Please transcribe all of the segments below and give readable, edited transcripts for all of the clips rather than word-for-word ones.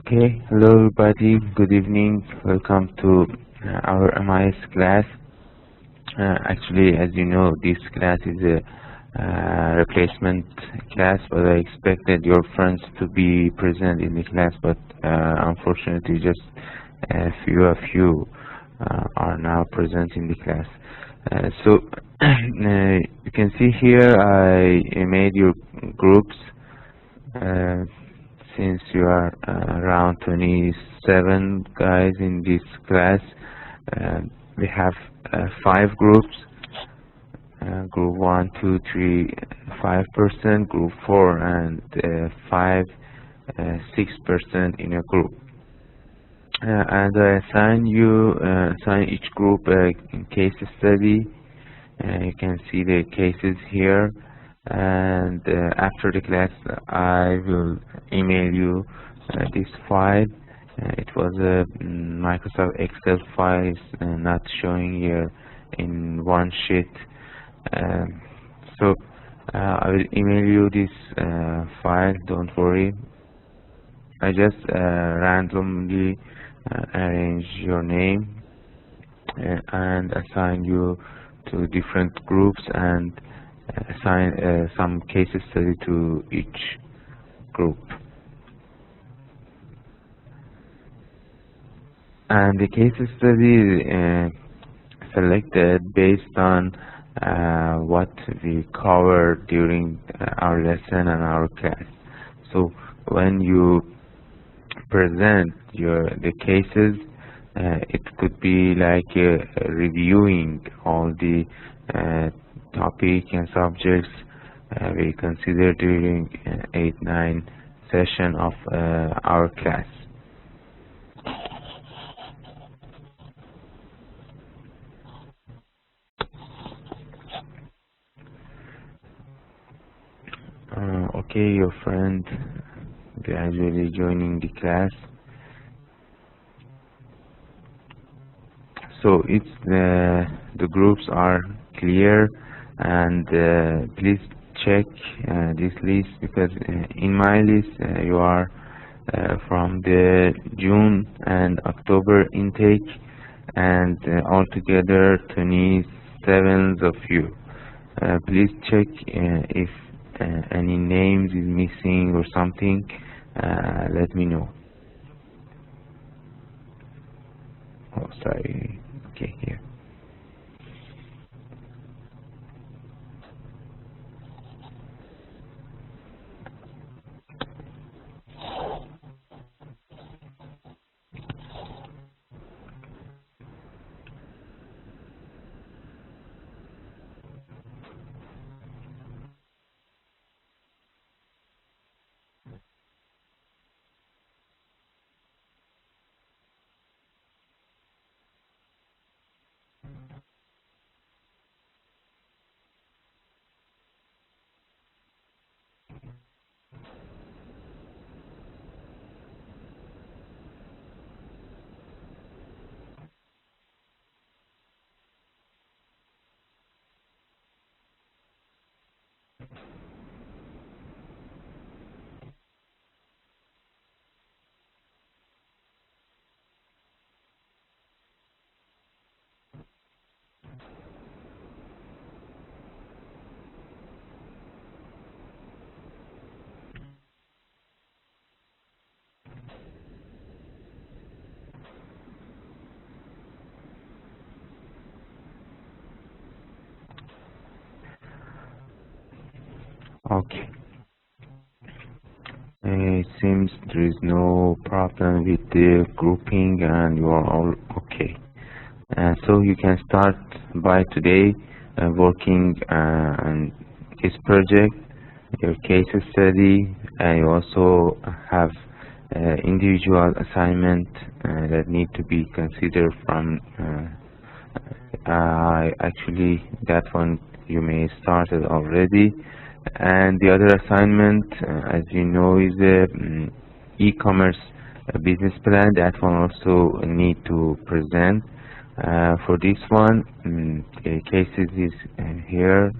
Okay, hello everybody, good evening, welcome to our MIS class. Actually, as you know, this class is a replacement class, but I expected your friends to be present in the class, but unfortunately just a few are now present in the class. So you can see here I made your groups. Uh, since you are around 27 guys in this class, uh, we have 5 groups. Group 1, 2, 3, 5%, group 4 and 5, 6% in a group. And I assign each group a case study. You can see the cases here, and after the class I will email you this file. It was a Microsoft Excel file, not showing here in one sheet. So I will email you this file, don't worry. I just randomly arrange your name and assign you to different groups and assign some case study to each group. And the case study is selected based on what we covered during our lesson and our class. So when you present the cases, it could be like reviewing all the topic and subjects we consider during 8-9 session of our class. Okay, your friend gradually joining the class. So it's the groups are clear, and please check this list, because in my list you are from the June and October intake, and altogether 27 of you. Please check if any names is missing or something. Let me know. Oh, sorry. Okay, here. Okay. It seems there is no problem with the grouping and you are all okay. So you can start by today working on this project, your case study, and you also have individual assignment that need to be considered from actually that one you may start it already. And the other assignment, as you know, is the e-commerce business plan. That one also need to present. For this one, the cases is here,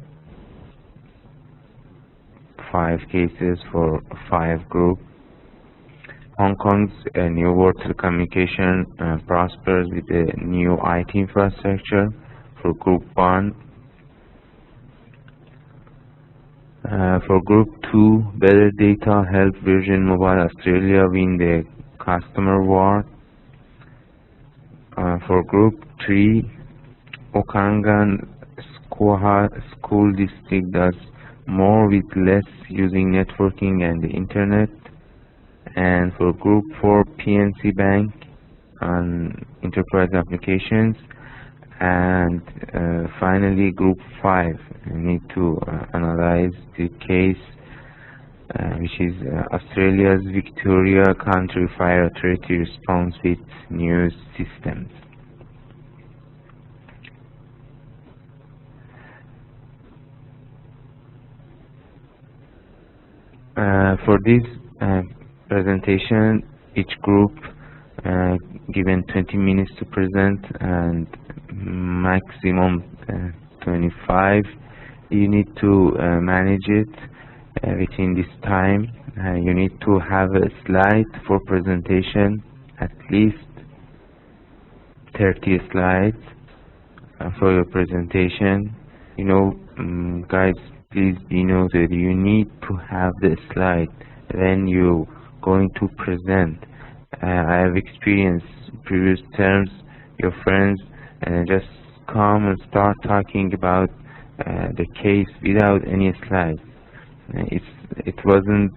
5 cases for 5 group. Hong Kong's New World Telecommunication prospers with a new IT infrastructure. For Group 1, for Group 2, better data help Virgin Mobile Australia win the customer war. For Group 3, Okangan School District does more with less using networking and the internet. And for Group 4, PNC Bank on enterprise applications. And finally, Group 5, we need to analyze the case, which is Australia's Victoria Country Fire Authority response with news systems. For this presentation, each group given 20 minutes to present and maximum 25. You need to manage it within this time. You need to have a slide for presentation, at least 30 slides for your presentation. Guys, please be noted, you need to have the slide when you going to present. I have experienced previous terms, your friends just come and start talking about the case without any slides. It wasn't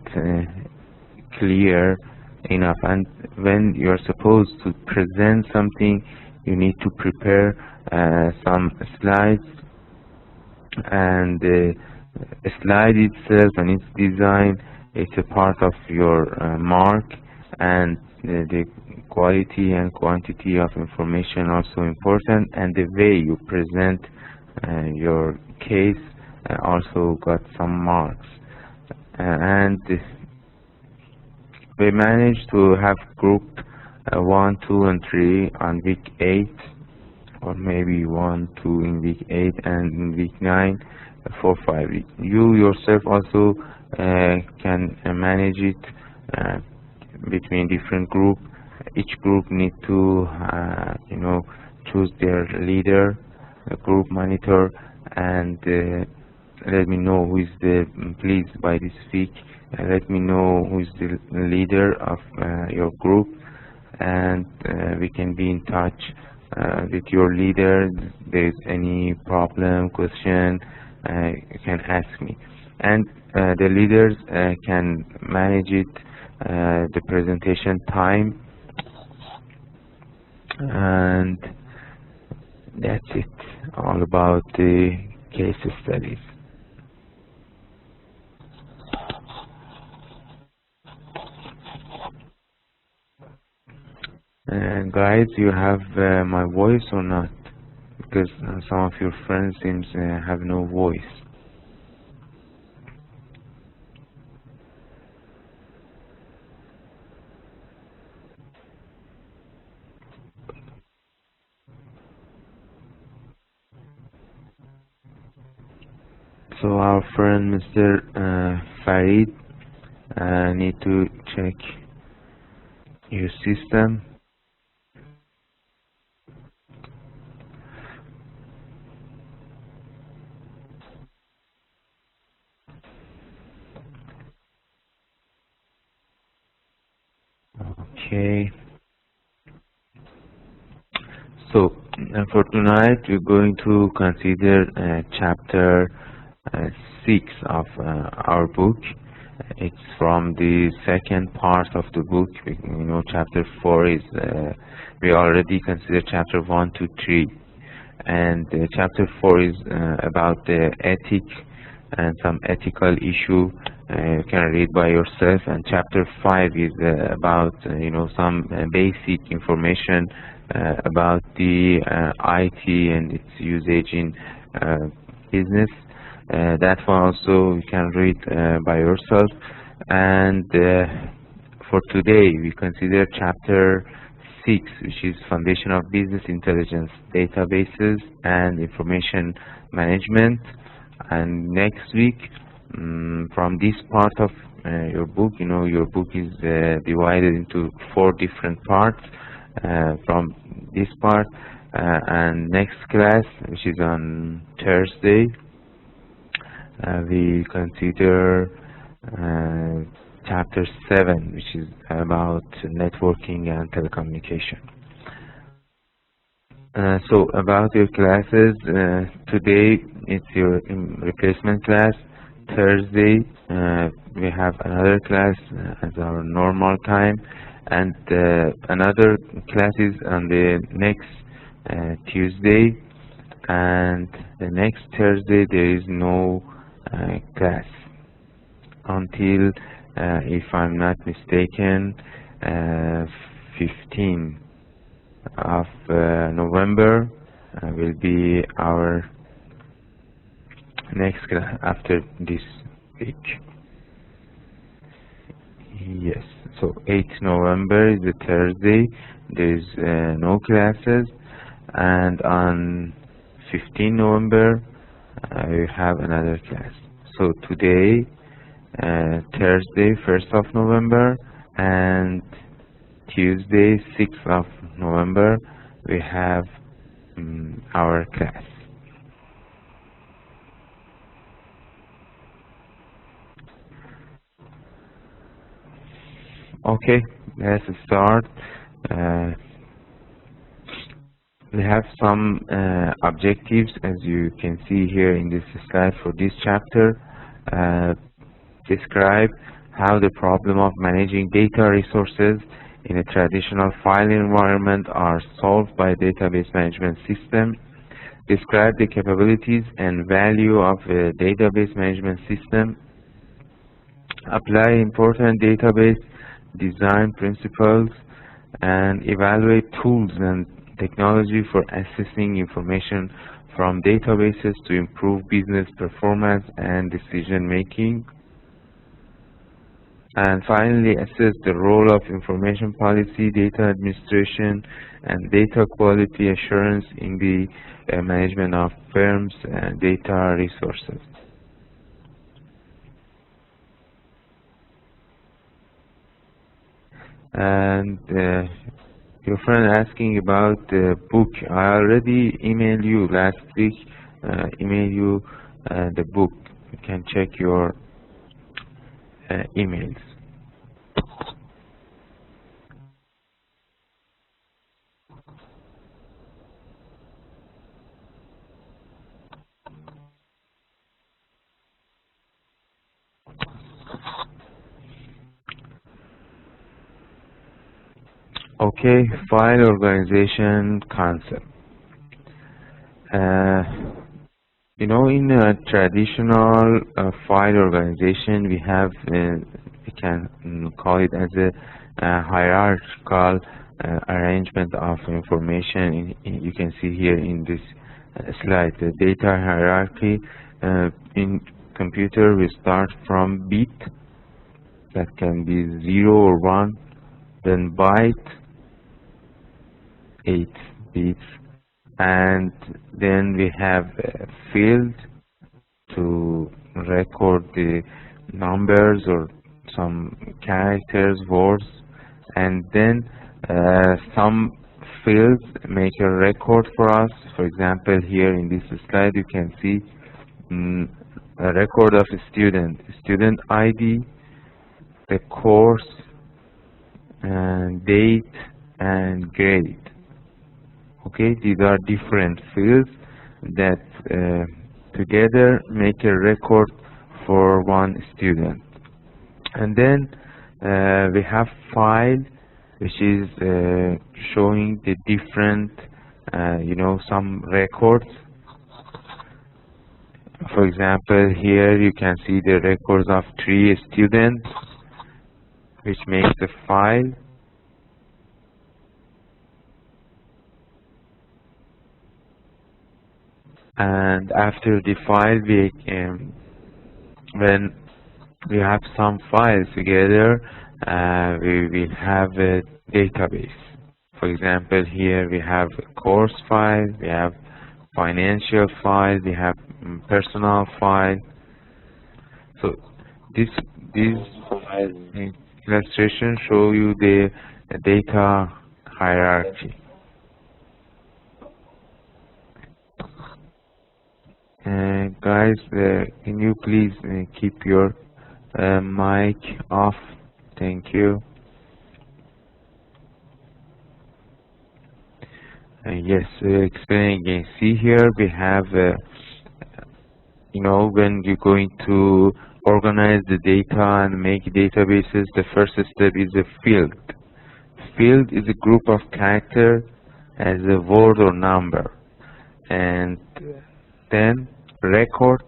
clear enough, and when you're supposed to present something, you need to prepare some slides, and the slide itself and its design, it's a part of your mark, and the quality and quantity of information also important, and the way you present your case also got some marks. And we managed to have group 1, 2, and 3 on week 8, or maybe 1, 2 in week 8, and in week 9 for 5 weeks. You yourself also can manage it between different groups. Each group need to choose their leader, a group monitor, and let me know who is the, please by this week, let me know who is the leader of your group, and we can be in touch with your leader. If there's any problem, question, you can ask me. And the leaders can manage it, the presentation time, and that's it, all about the case studies. Guys, you have my voice or not? Because some of your friends seems have no voice. So our friend Mr. Farid need to check your system. Okay. So for tonight, we're going to consider chapter 6 of our book. It's from the second part of the book. Chapter 4 is, we already considered chapter 1 to 3. And chapter 4 is about the ethics and some ethical issue. You can read by yourself. And chapter 5 is about, some basic information about the IT and its usage in business. That one also you can read by yourself. And for today, we consider chapter 6, which is Foundation of Business Intelligence, Databases and Information Management. And next week, from this part of your book. Your book is divided into 4 different parts. From this part and next class, which is on Thursday, we consider chapter 7, which is about networking and telecommunication. So about your classes, today it's your replacement class. Thursday we have another class as our normal time, and another class is on the next Tuesday, and the next Thursday there is no class until, if I'm not mistaken, 15 of November will be our next class after this week. Yes, so 8th November is the Thursday. There is no classes, and on 15 November we have another class. So today, Thursday 1st of November, and Tuesday 6th of November we have our class. Okay, let's start. We have some objectives, as you can see here in this slide for this chapter. Describe how the problem of managing data resources in a traditional file environment are solved by a database management system. Describe the capabilities and value of a database management system. Apply important database design principles, and evaluate tools and technology for accessing information from databases to improve business performance and decision making. And finally, assess the role of information policy, data administration, and data quality assurance in the management of firms' data resources. And your friend asking about the book. I already emailed you last week, the book. You can check your emails. Okay, file organization concept. In a traditional file organization, we have, we can call it as a hierarchical arrangement of information. You can see here in this slide the data hierarchy. In computer, we start from bit, that can be 0 or 1, then byte, 8 bits, and then we have a field to record the numbers or some characters, words, and then some fields make a record for us. For example, here in this slide you can see a record of a student ID, the course, and date, and grade. Okay, these are different fields that together make a record for one student. And then we have file, which is showing the different, some records. For example, here you can see the records of 3 students, which makes the file. And after the file, when we have some files together, we will have a database. For example, here we have a course file, we have financial file, we have personal file. So these illustration show you the data hierarchy. Guys, can you please keep your mic off? Thank you. Yes, explain again. See here, we have, when you're going to organize the data and make databases, the first step is a field. Field is a group of characters as a word or number. And then record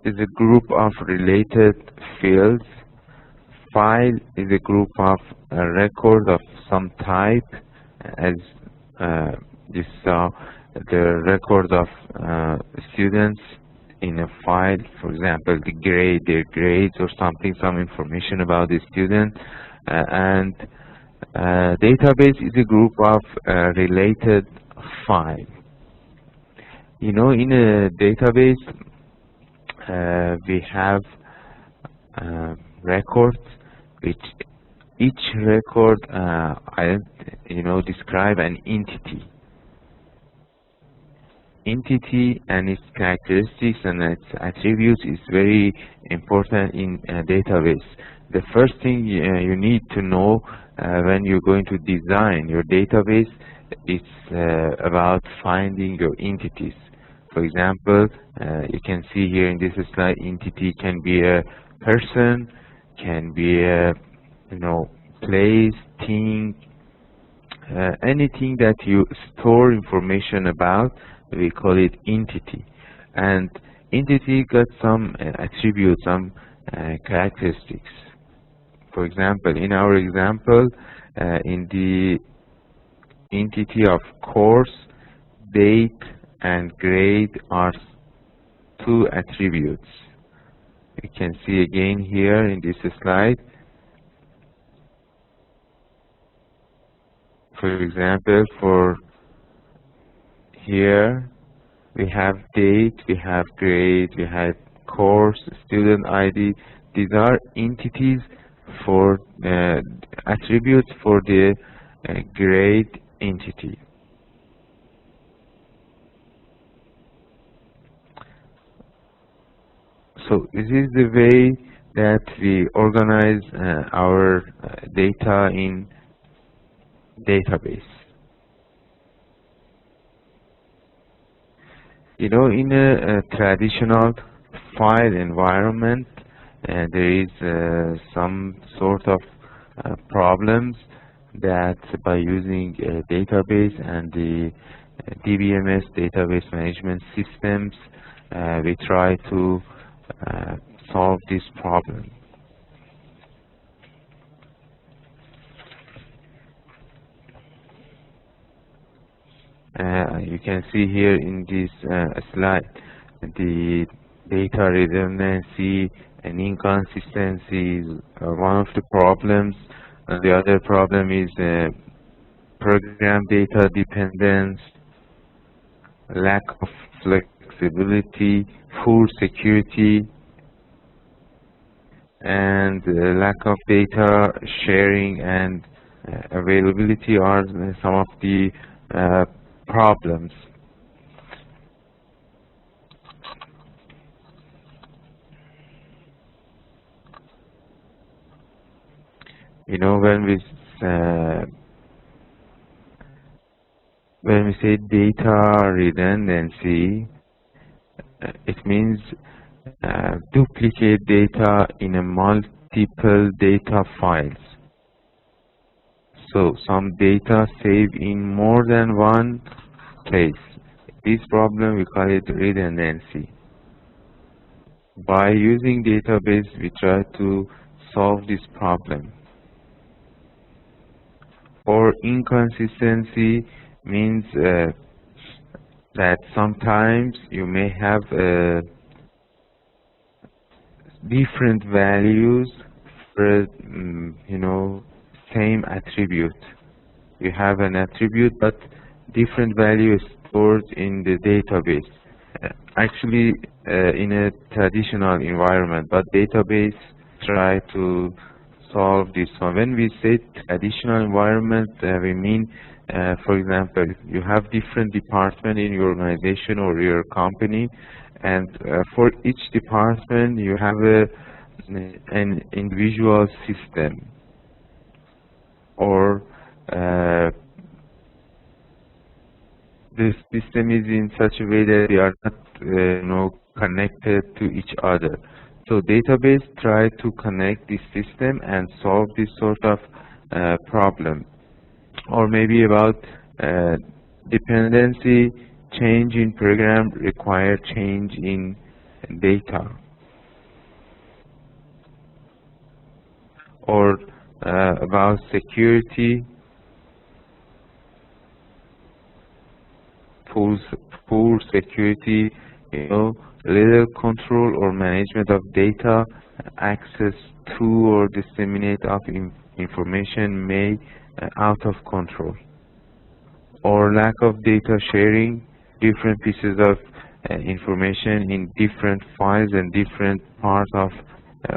is a group of related fields. File is a group of record of some type, as you saw the record of students in a file, for example, the grade, their grades or something, some information about the student. And database is a group of related files. In a database, we have records, which each record, describe an entity. Entity and its characteristics and its attributes is very important in a database. The first thing you need to know when you're going to design your database is about finding your entities. For example, you can see here in this slide, entity can be a person, can be a place, thing, anything that you store information about, we call it entity. And entity got some attributes, some characteristics. For example, in our example, in the entity of course, date and grade are two attributes. You can see again here in this slide. For example, for here we have date, we have grade, we have course, student ID. These are entities for attributes for the grade entity. So this is the way that we organize our data in database. In a traditional file environment, there is some sort of problems that by using a database and the DBMS database management systems, we try to solve this problem. You can see here in this slide the data redundancy and inconsistency is one of the problems. The other problem is program data dependence, lack of flexibility, poor security, and lack of data sharing and availability are some of the problems. When we say data redundancy, it means duplicate data in a multiple data files. So some data saved in more than one place. This problem we call it redundancy. By using database, we try to solve this problem. Or inconsistency means that sometimes you may have different values for same attribute. You have an attribute but different value is stored in the database. Actually in a traditional environment, but database try to solve this one. When we say traditional environment, we mean, for example, you have different departments in your organization or your company, and for each department you have an individual system, or the system is in such a way that they are not connected to each other. So database try to connect this system and solve this sort of problem. Or maybe about dependency, change in program require change in data. Or about security, poor security, little control or management of data, access to or disseminate of information may out of control, or lack of data sharing, different pieces of information in different files and different parts of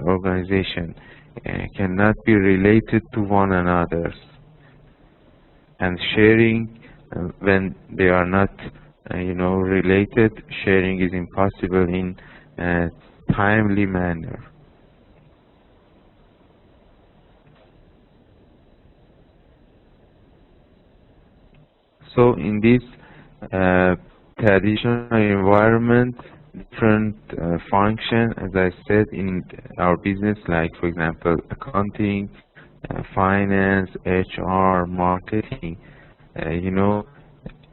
organization cannot be related to one another, and sharing when they are not related, sharing is impossible in a timely manner. So in this traditional environment, different function, as I said, in our business, like for example accounting, finance, HR, marketing,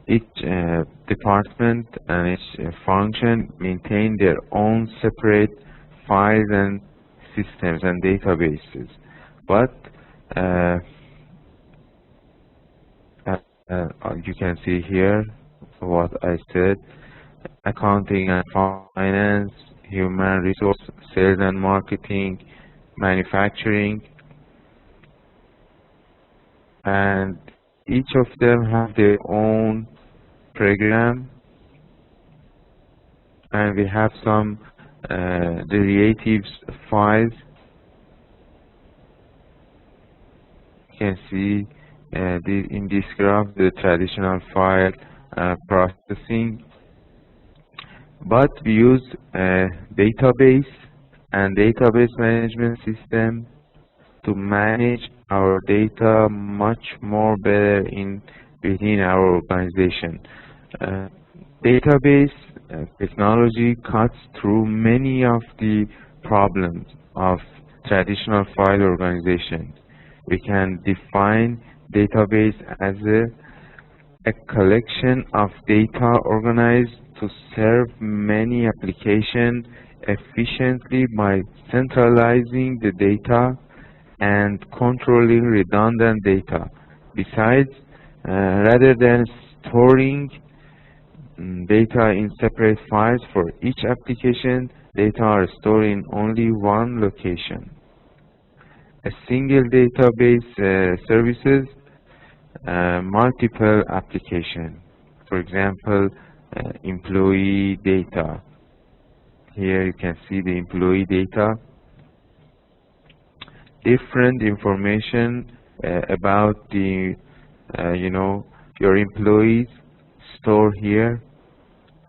each department and each function maintain their own separate files and systems and databases. But you can see here what I said: accounting and finance, human resource, sales and marketing, manufacturing, and each of them have their own program, and we have some derivatives files. You can see in this graph the traditional file processing, but we use a database and database management system to manage our data much more better within our organization. Database technology cuts through many of the problems of traditional file organization. We can define database as a collection of data organized to serve many applications efficiently by centralizing the data and controlling redundant data. Besides, rather than storing data in separate files for each application, data are stored in only one location. A single database services multiple applications. For example, employee data. Here you can see the employee data. Different information about the your employees stored here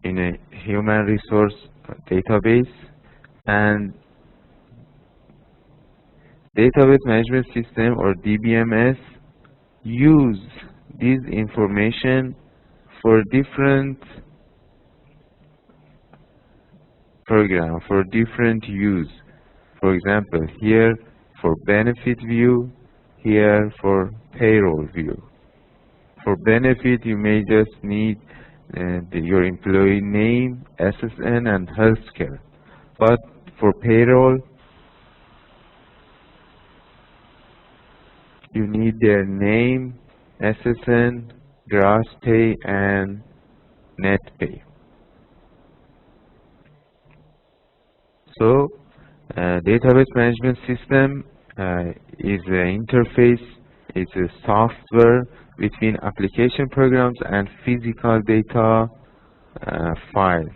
in a human resource database, and database management system, or DBMS, use this information for different program, for different use. For example, here for benefit view, here for payroll view. For benefit, you may just need your employee name, SSN, and healthcare. But for payroll, you need their name, SSN, gross pay, and net pay. So, database management system is an interface, it's a software between application programs and physical data file. .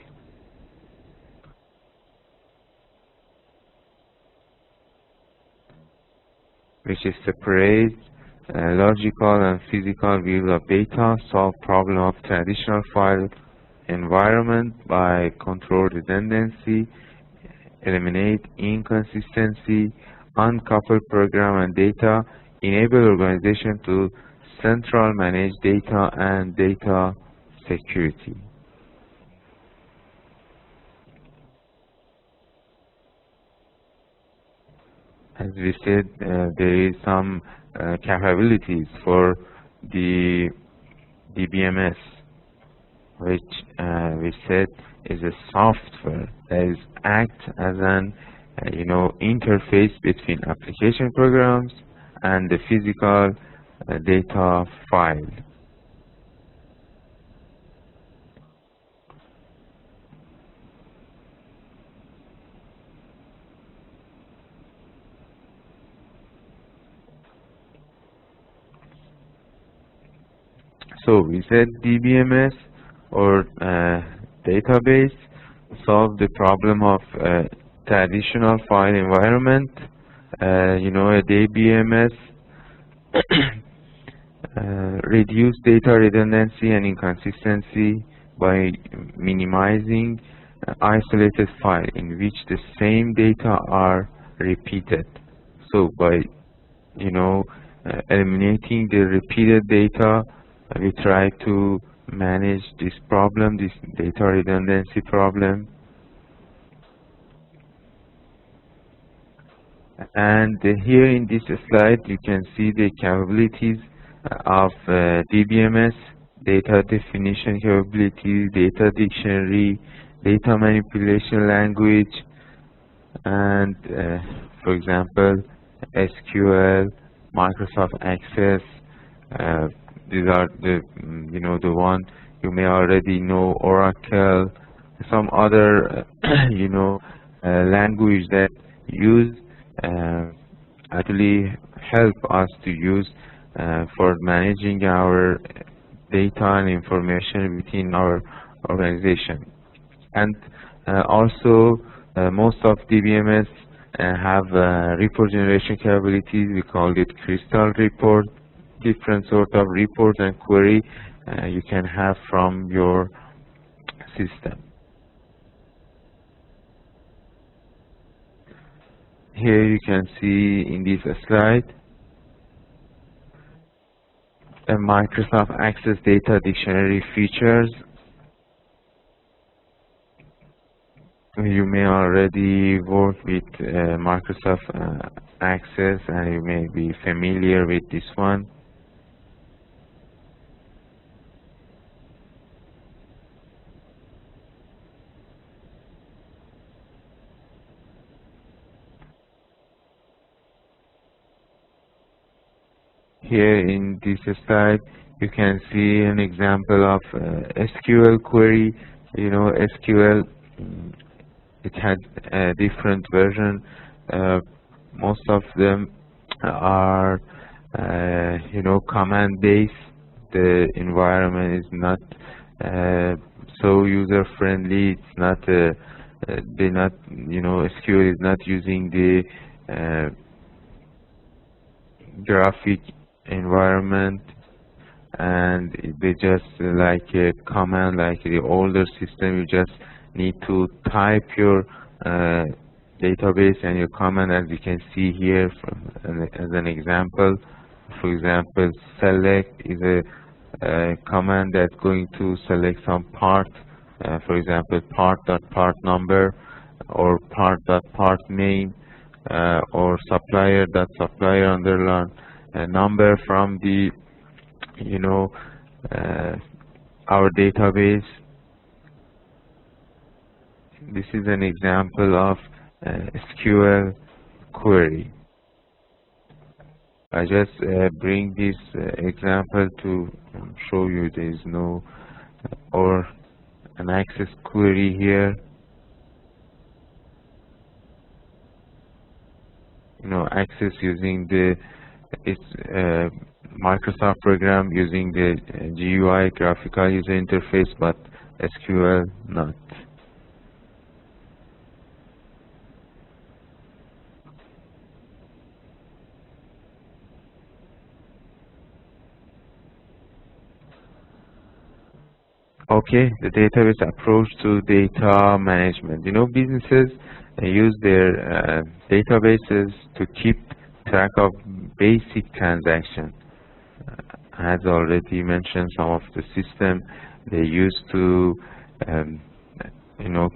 which is separate logical and physical views of data, solve problem of traditional file environment by control redundancy, eliminate inconsistency, uncouple program and data, enable organization to central manage data and data security. As we said, there is some capabilities for the DBMS, which we said is a software that is act as an interface between application programs and the physical data file. So we said DBMS or database solve the problem of traditional file environment. A DBMS reduce data redundancy and inconsistency by minimizing isolated file in which the same data are repeated. So by eliminating the repeated data, we try to manage this problem, this data redundancy problem. And here in this slide, you can see the capabilities of DBMS, data definition capability, data dictionary, data manipulation language, and for example, SQL, Microsoft Access. These are the the one you may already know, Oracle, some other language that use actually help us to use for managing our data and information within our organization. And also most of DBMS have report generation capabilities. We call it crystal report. Different sort of report and query you can have from your system. Here you can see in this slide a Microsoft Access Data Dictionary features. You may already work with Microsoft Access and you may be familiar with this one. Here in this slide, you can see an example of SQL query. SQL, it had a different version. Most of them are, command-based. The environment is not so user-friendly. It's not, SQL is not using the graphic environment, and they just like a command, like the older system. You just need to type your database and your command, as you can see here as an example. For example, select is a command that's going to select some part, for example, part.part number or part.part name, or supplier.supplier underline number from the our database. This is an example of SQL query. I just bring this example to show you there is no or an access query here. Access using the Microsoft program using the GUI, graphical user interface, but SQL not. Okay, the database approach to data management. Businesses use their databases to keep track of basic transactions. As already mentioned, some of the system they use to um,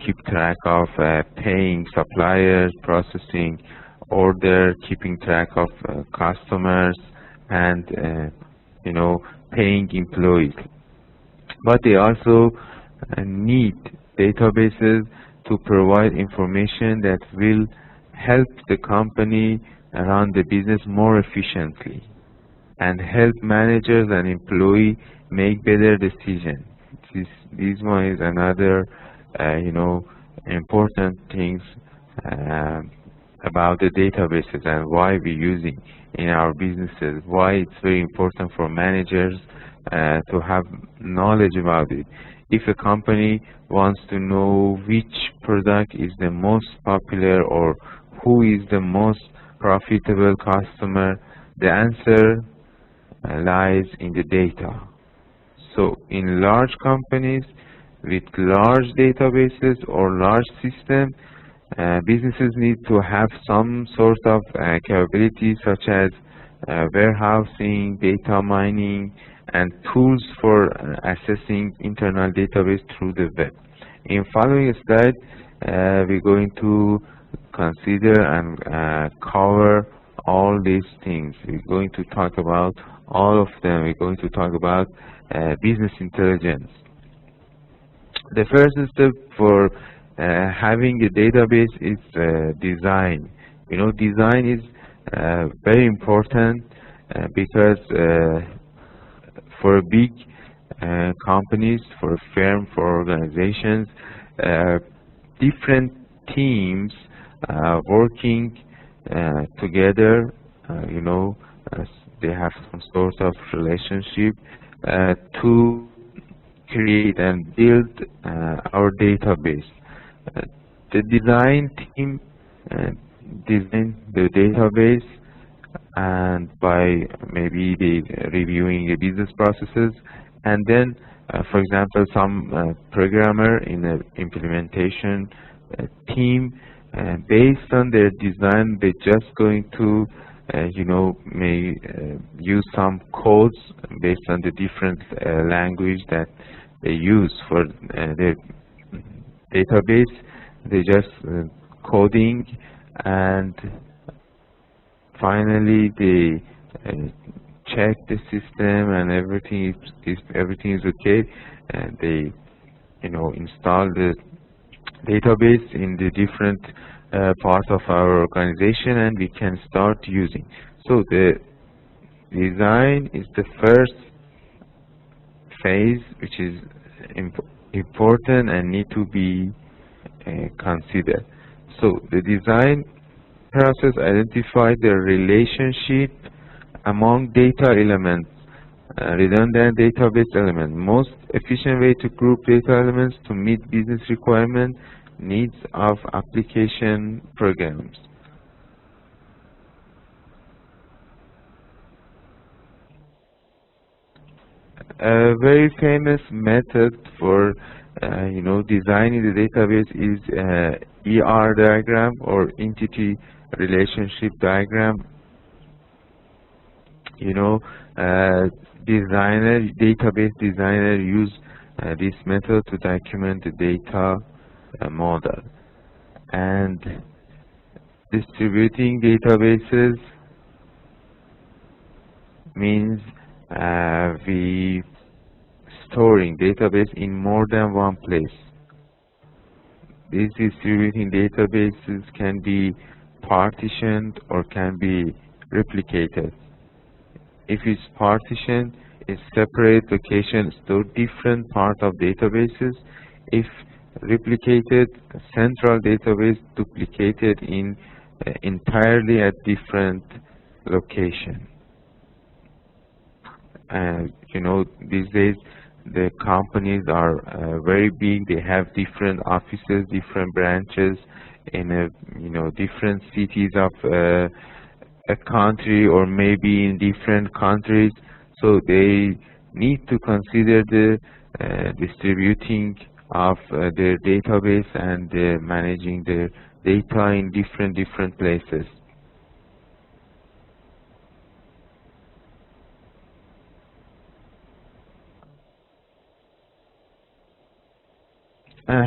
keep track of paying suppliers, processing order, keeping track of customers, and paying employees. But they also need databases to provide information that will help the company run the business more efficiently and help managers and employees make better decisions. This one is another, important things uh, about the databases and why we're using in our businesses, why it's very important for managers to have knowledge about it. If a company wants to know which product is the most popular or who is the most profitable customer, the answer lies in the data. So in large companies with large databases or large systems, businesses need to have some sort of capabilities such as warehousing, data mining, and tools for accessing internal database through the web. In following slide, we're going to consider and cover all these things. We're going to talk about all of them. We're going to talk about business intelligence. The first step for having a database is design. Design is very important because for big companies, for firms, for organizations, different teams working together, they have some sort of relationship to create and build our database. The design team design the database, and by maybe they reviewing the business processes, and then, for example, some programmer in the implementation team, based on their design, they're just going to may use some codes based on the different language that they use for their database. They just coding, and finally they check the system and everything is everything is okay, and they install the database in the different parts of our organization, and we can start using. So the design is the first phase, which is important and need to be considered. So the design process identifies the relationship among data elements, redundant database elements. Most efficient way to group data elements to meet business requirements, needs of application programs. A very famous method for designing the database is ER diagram, or entity relationship diagram. Database designer use this method to document the data model. And distributing databases means we storing database in more than one place. These distributing databases can be partitioned or can be replicated. If it's partitioned, it's separate location store different part of databases. If replicated, central database duplicated in entirely at different location. And these days the companies are very big. They have different offices, different branches in different cities of a country, or maybe in different countries. So they need to consider the distributing of their database and managing their data in different places.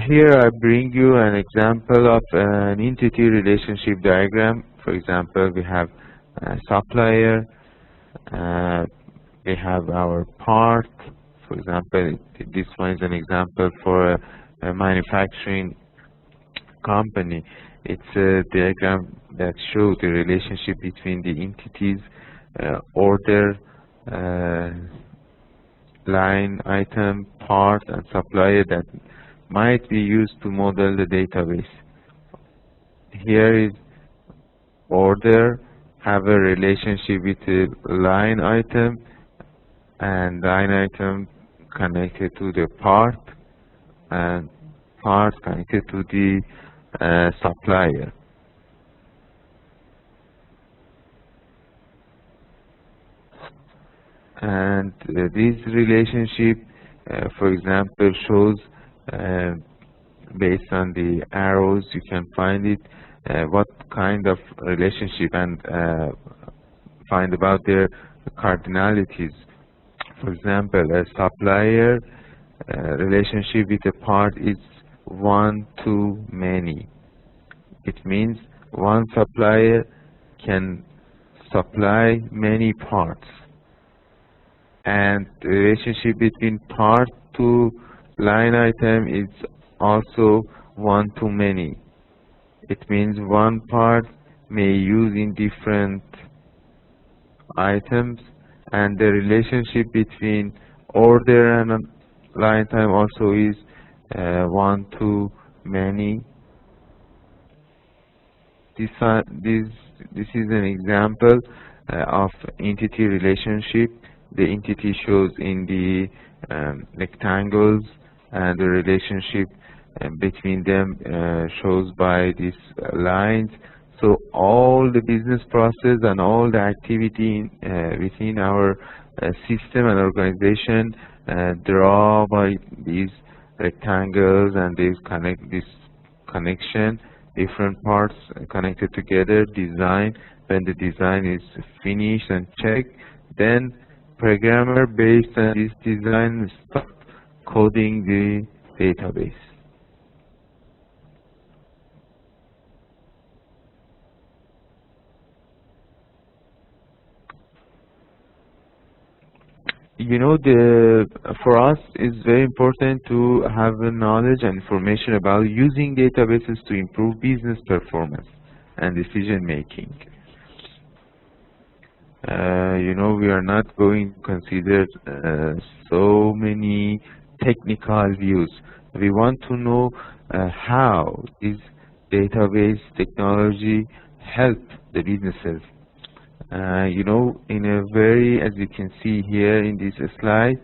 Here I bring you an example of an entity relationship diagram. For example, we have a supplier, uh, we have our part. For example, this one is an example for a manufacturing company. It's a diagram that shows the relationship between the entities, order, uh, line, item, part, and supplier that might be used to model the database. Here is order, have a relationship with the line item, and line item connected to the part, and part connected to the supplier. And this relationship, for example, shows based on the arrows you can find it what kind of relationship, and find about their cardinalities. For example, a supplier relationship with a part is one to many. It means one supplier can supply many parts, and the relationship between part to line item is also one to many. It means one part may use in different items, and the relationship between order and line time also is one to many. This is an example of entity relationship. The entity shows in the rectangles, and the relationship between them shows by these lines. So all the business process and all the activity within our system and organization draw by these rectangles, and this connection, different parts connected together, design. When the design is finished and checked, then programmer based on this design start coding the database. You know, for us it's very important to have knowledge and information about using databases to improve business performance and decision making. You know, we are not going to consider so many technical views. We want to know how this database technology help the businesses. You know, in a very, as you can see here in this slide,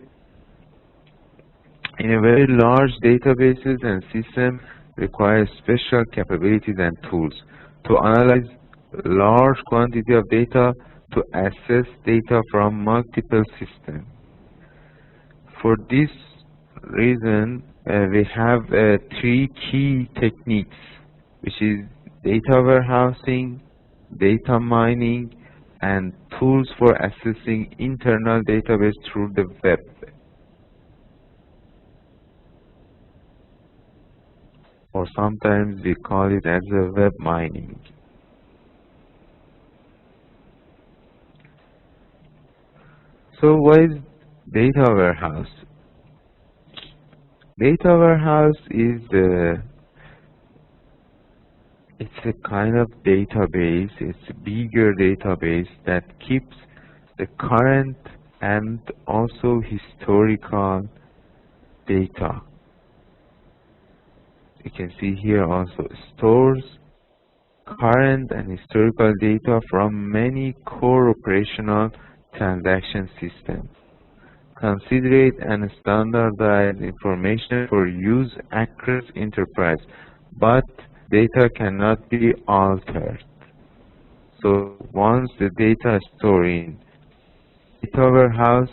in a very large databases and system require special capabilities and tools to analyze large quantity of data, to access data from multiple systems. For this reason, we have three key techniques, which is data warehousing, data mining, and tools for accessing internal database through the web. Or sometimes we call it as a web mining. So what is data warehouse? Data warehouse is it's a kind of database, it's a bigger database that keeps the current and also historical data. You can see here also stores current and historical data from many core operational transaction systems. Consider it and standardize information for use across enterprise, but data cannot be altered. So once the data is stored in data warehouse,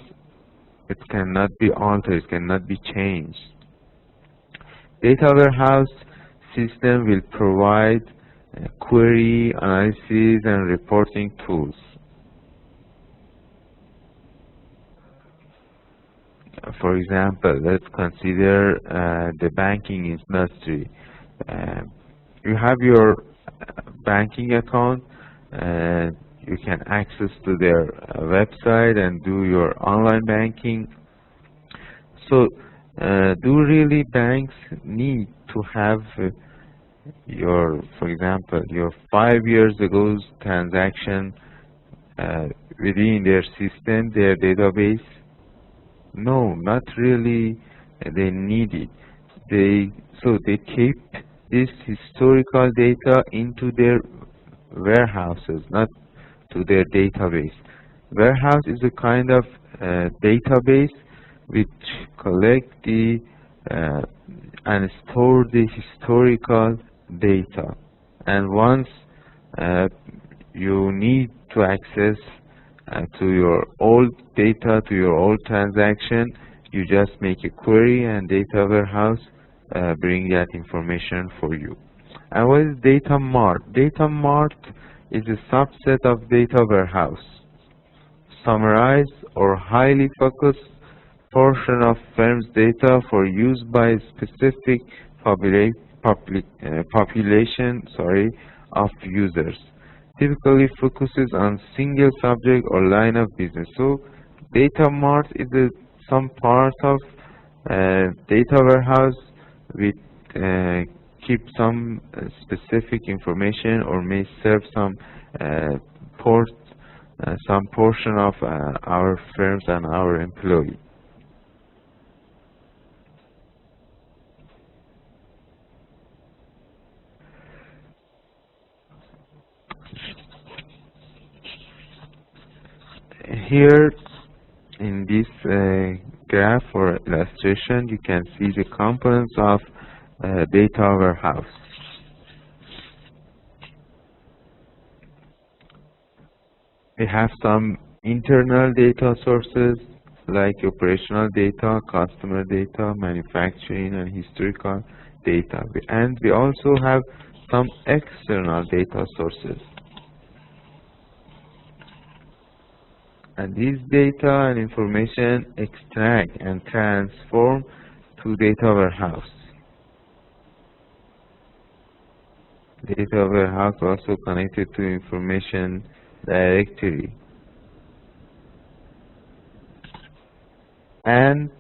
It cannot be altered, it cannot be changed. Data warehouse system will provide query, analysis, and reporting tools. For example, let's consider the banking industry. Uh, you have your banking account, you can access to their website and do your online banking. So, do really banks need to have for example, your 5 years ago's transaction within their system, their database? No, not really. They need it. So they keep this historical data into their warehouses, not to their database. Warehouse is a kind of database which collect the uh, and store the historical data. And once uh, you need to access to your old data, to your old transaction, you just make a query and data warehouse bring that information for you. And what is data mart? Data mart is a subset of data warehouse. Summarize or highly focused portion of firm's data for use by specific population of users. Typically focuses on single subject or line of business. So data mart is some part of data warehouse with keep some specific information or may serve uh, port some portion of our firms and our employees. Here in this graph or illustration, you can see the components of data warehouse. We have some internal data sources like operational data, customer data, manufacturing, and historical data. And we also have some external data sources. And these data and information extract and transform to data warehouse. Data warehouse also connected to information directory. And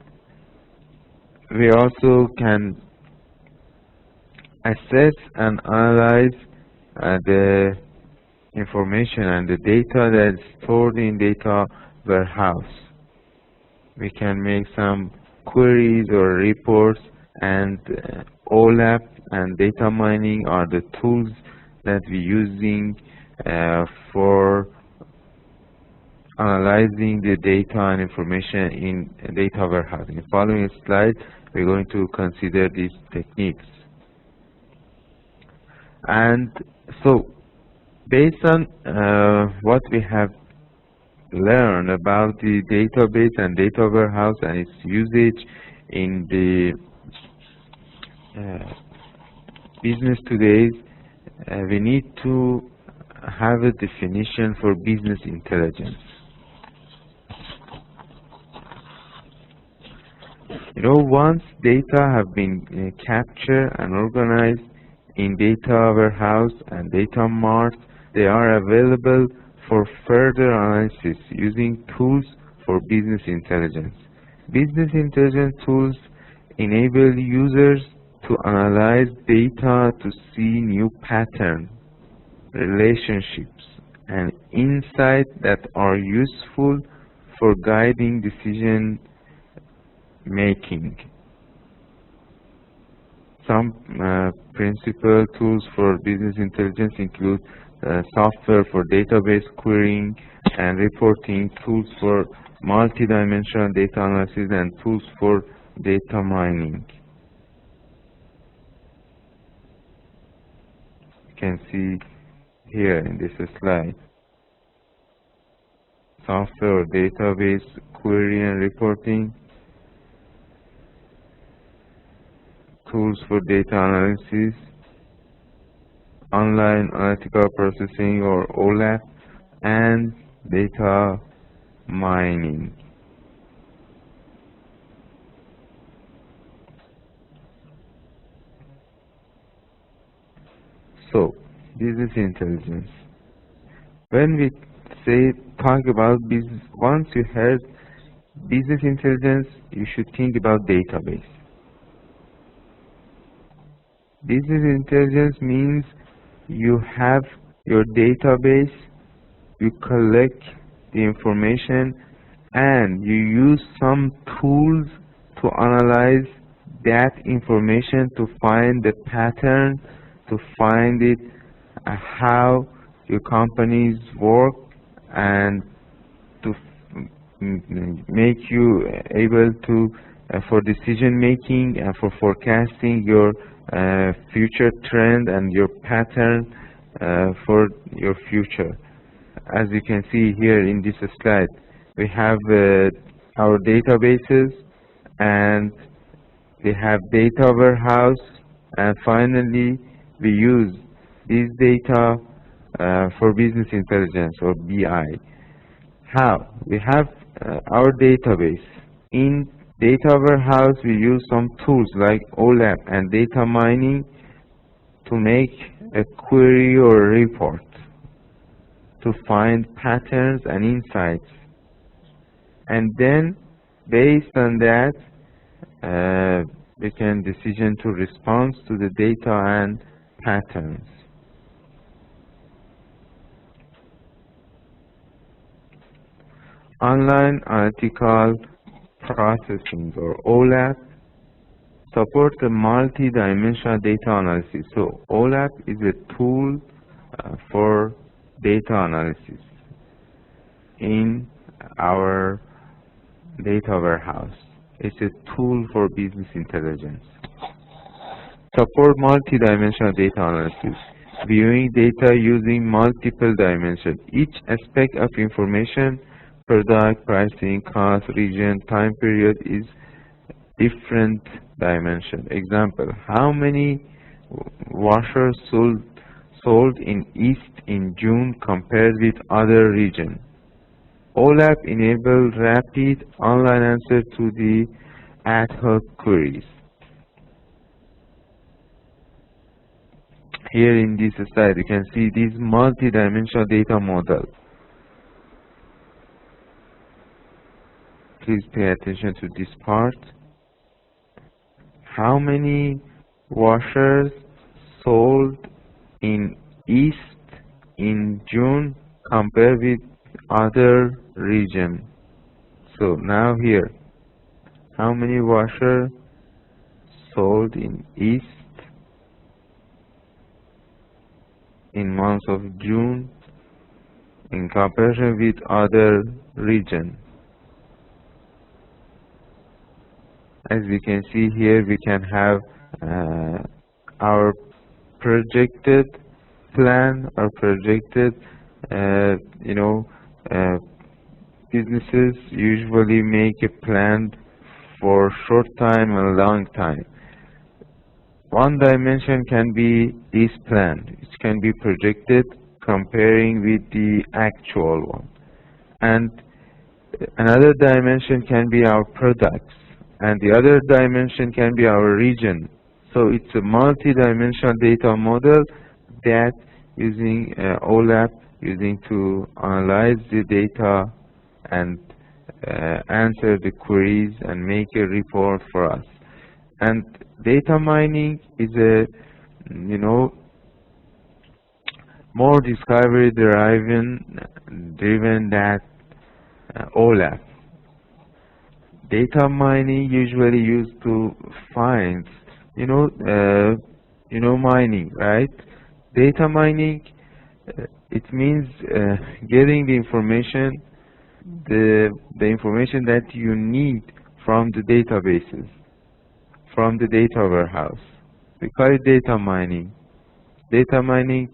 we also can assess and analyze the information and the data that's stored in data warehouse. We can make some queries or reports, and OLAP and data mining are the tools that we're using for analyzing the data and information in data warehouse. In the following slide, we're going to consider these techniques. And so, based on what we have learned about the database and data warehouse and its usage in the business today, we need to have a definition for business intelligence. Once data have been captured and organized in data warehouse and data mart, they are available for further analysis using tools for business intelligence. Business intelligence tools enable users to analyze data to see new patterns, relationships, and insights that are useful for guiding decision making. Some principal tools for business intelligence include software for database querying and reporting, tools for multidimensional data analysis, and tools for data mining. You can see here in this slide. software or database query and reporting, tools for data analysis, online analytical processing or OLAP, and data mining. So, business intelligence. When we talk about business, once you heard business intelligence, you should think about database. Business intelligence means you have your database, you collect the information, and you use some tools to analyze that information to find the pattern, to find it, how your companies work, and to make you able to for decision making and for forecasting your future trend and your pattern for your future. As you can see here in this slide, we have our databases, and we have data warehouse, and finally we use this data for business intelligence or BI. How? We have our database. In data warehouse, we use some tools like OLAP and data mining to make a query or a report, to find patterns and insights. And then, based on that, we can decision to respond to the data and patterns. Online analytical processing or OLAP supports a multi-dimensional data analysis. So OLAP is a tool for data analysis in our data warehouse. It's a tool for business intelligence. Support multi-dimensional data analysis, viewing data using multiple dimensions. Each aspect of information, product, pricing, cost, region, time period is different dimension. Example, how many washers sold in East in June compared with other region? OLAP enables rapid online answer to the ad hoc queries. Here in this slide, you can see this multi-dimensional data model. Please pay attention to this part. How many washers sold in East in June compared with other region? So now here, how many washers sold in East in month of June in comparison with other region? As we can see here, we can have our projected plan, our projected, businesses usually make a plan for short time and long time. One dimension can be this plan. It can be projected comparing with the actual one. And another dimension can be our products. And the other dimension can be our region. So it's a multi-dimensional data model that using OLAP, using to analyze the data and answer the queries and make a report for us. And data mining is a, more discovery driven than OLAP. Data mining usually used to find, mining, right? Data mining, it means getting the information, the information that you need from the databases, from the data warehouse. We call it data mining. Data mining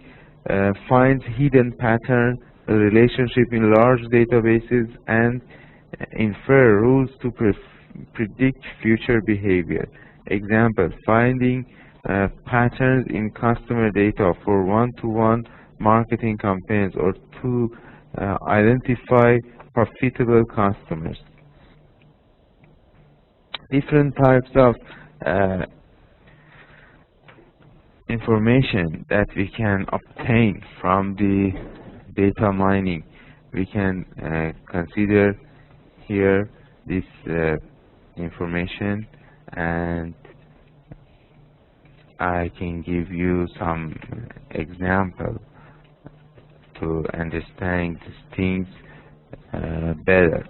finds hidden pattern a relationship in large databases, and infer rules to predict future behavior. Example, finding patterns in customer data for one-to-one marketing campaigns or to identify profitable customers. Different types of information that we can obtain from the data mining. We can consider here this information, and I can give you some example to understand these things better.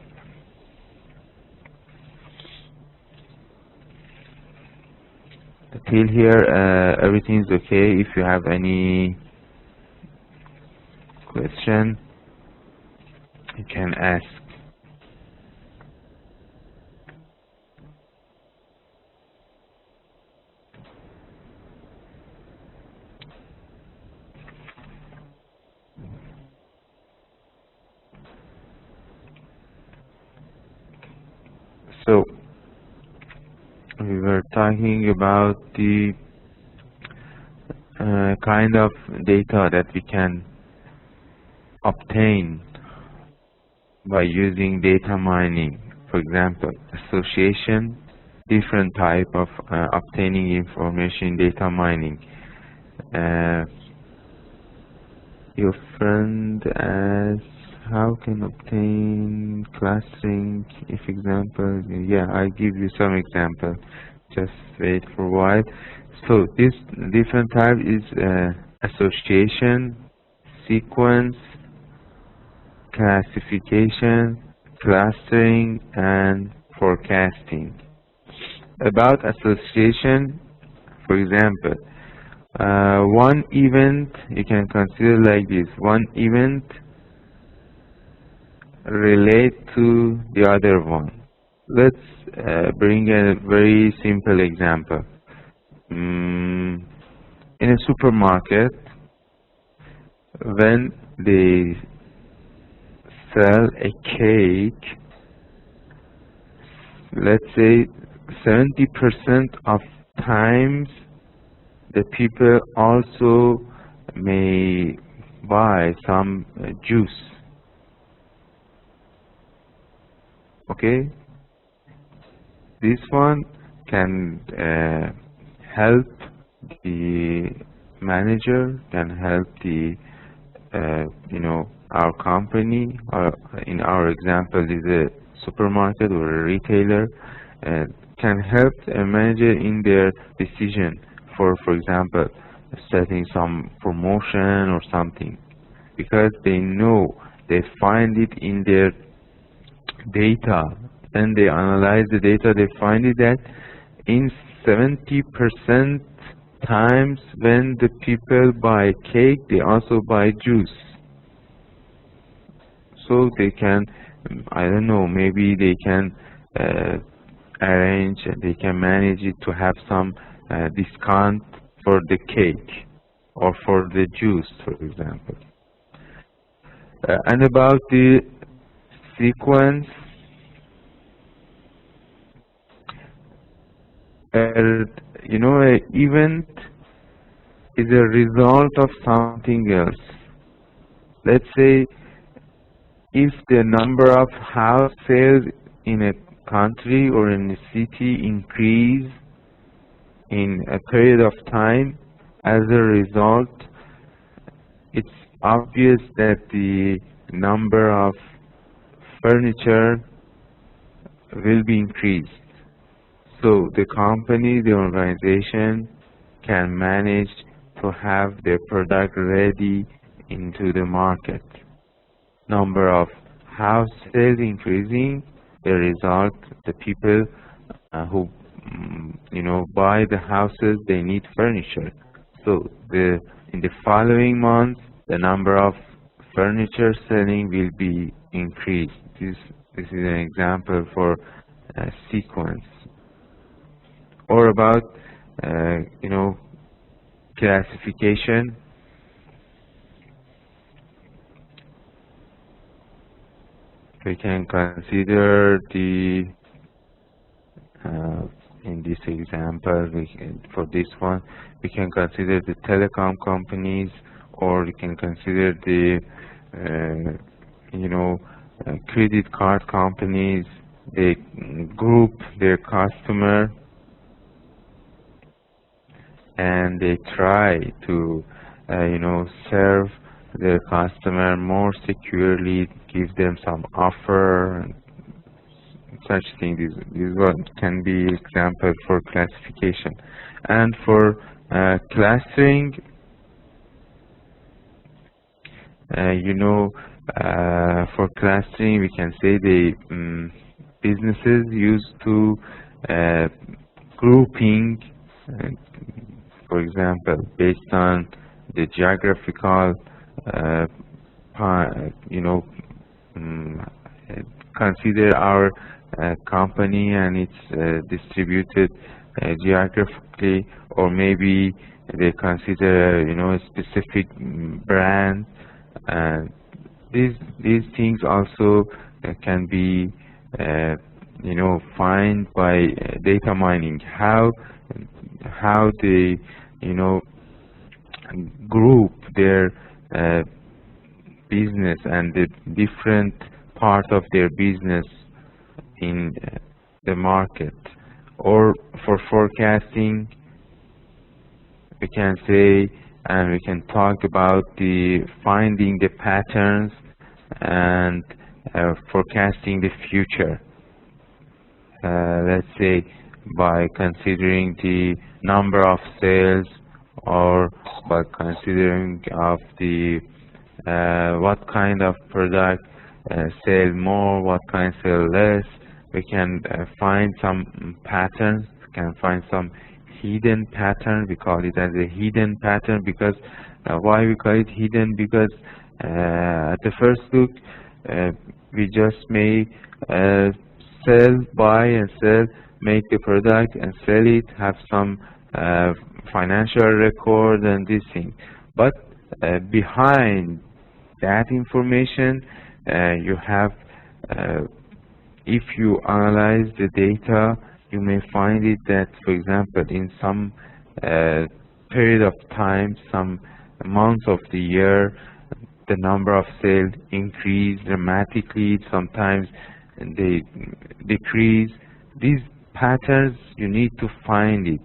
Till here, everything's okay. If you have any question, you can ask. So, we were talking about the kind of data that we can obtain by using data mining. For example, association, different type of obtaining information in data mining. Your friend asks, how can obtain clustering? If example, yeah, I give you some example. Just wait for a while. So this different type is association, sequence, classification, clustering, and forecasting. About association, for example, one event you can consider like this: one event relate to the other one. Let's bring a very simple example. In a supermarket, when they sell a cake, let's say 70% of times the people also may buy some juice. Okay, this one can help the manager, can help the our company, or in our example is a supermarket or a retailer, can help a manager in their decision for example, setting some promotion or something, because they know, they find it in their data. Then they analyze the data, they find it that in 70% times when the people buy cake, they also buy juice. So they can, I don't know, maybe they can arrange, they can manage it to have some discount for the cake or for the juice, for example. And about the sequence, an event is a result of something else. Let's say if the number of house sales in a country or in a city increase in a period of time, as a result, it's obvious that the number of furniture will be increased. So the company, the organization can manage to have their product ready into the market. Number of house sales increasing, the result, the people who buy the houses, they need furniture. So in the following months, the number of furniture selling will be increased. This is an example for sequence. Or about classification. We can consider the in this example, for this one, we can consider the telecom companies, or we can consider the credit card companies. They group their customer and they try to serve their customer more securely, give them some offer and such things. This one can be example for classification. And for clustering, for clustering, we can say the businesses used to grouping, for example, based on the geographical, consider our company and it's distributed geographically, or maybe they consider a specific brand. These things also can be find by data mining, how they group their business and the different part of their business in the market. Or for forecasting, we can say and we can talk about the finding the patterns and forecasting the future. Let's say by considering the number of sales, or by considering of the what kind of product sell more, what kind sell less. We can find some patterns, can find some hidden pattern. We call it as a hidden pattern because why we call it hidden? Because at the first look we just may buy and sell, make the product and sell it, have some financial record and this thing. But behind that information, you have, if you analyze the data, you may find it that, for example, in some period of time, some months of the year, the number of sales increase dramatically, sometimes they decrease. These patterns, you need to find it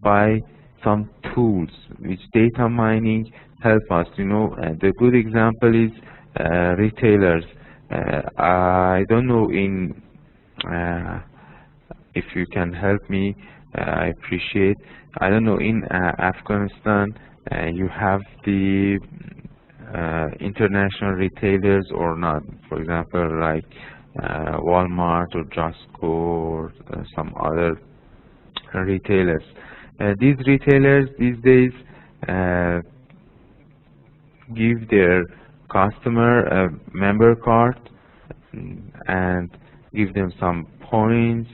by some tools, which data mining help us. The good example is retailers. I don't know if you can help me, I appreciate. I don't know, in Afghanistan, you have the international retailers or not? For example, like Walmart or Costco or some other retailers. These retailers these days give their customer a member card and give them some points,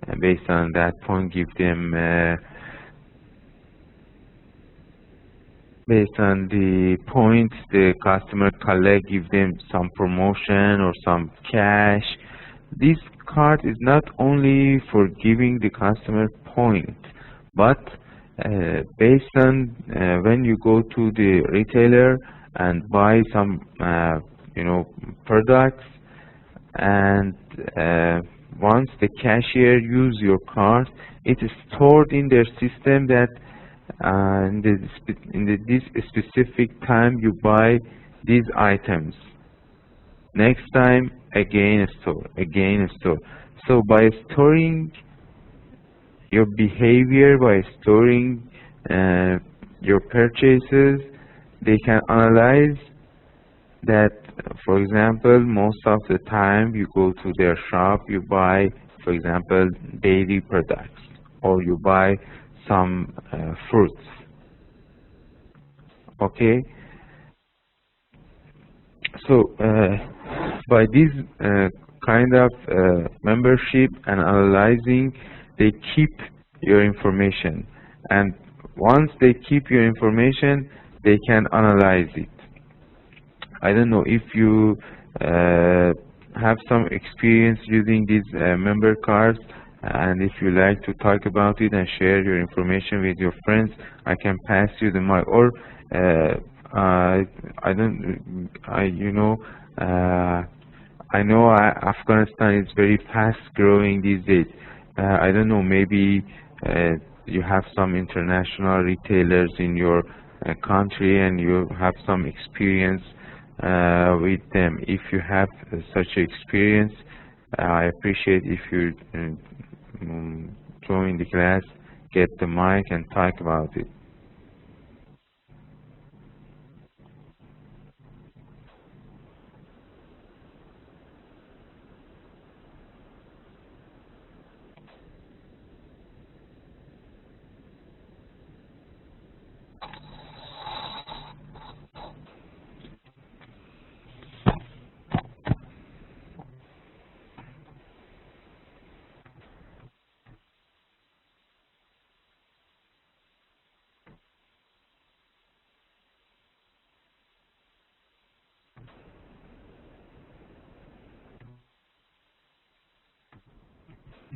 and based on that point give them based on the points the customer collect, give them some promotion or some cash. This card is not only for giving the customer point, but based on when you go to the retailer and buy some products, and once the cashier use your card, it is stored in their system that in this specific time you buy these items. Next time again a store. So by storing your behavior, by storing your purchases, they can analyze that, for example, most of the time you go to their shop, you buy, for example, dairy products, or you buy some fruits. Okay? So by this kind of membership and analyzing, they keep your information, and once they keep your information, they can analyze it. I don't know if you have some experience using these member cards, and if you like to talk about it and share your information with your friends, I can pass you the mic. Or I don't, I know Afghanistan is very fast growing these days. I don't know, maybe you have some international retailers in your country and you have some experience with them. If you have such experience, I appreciate if you join the class, get the mic and talk about it.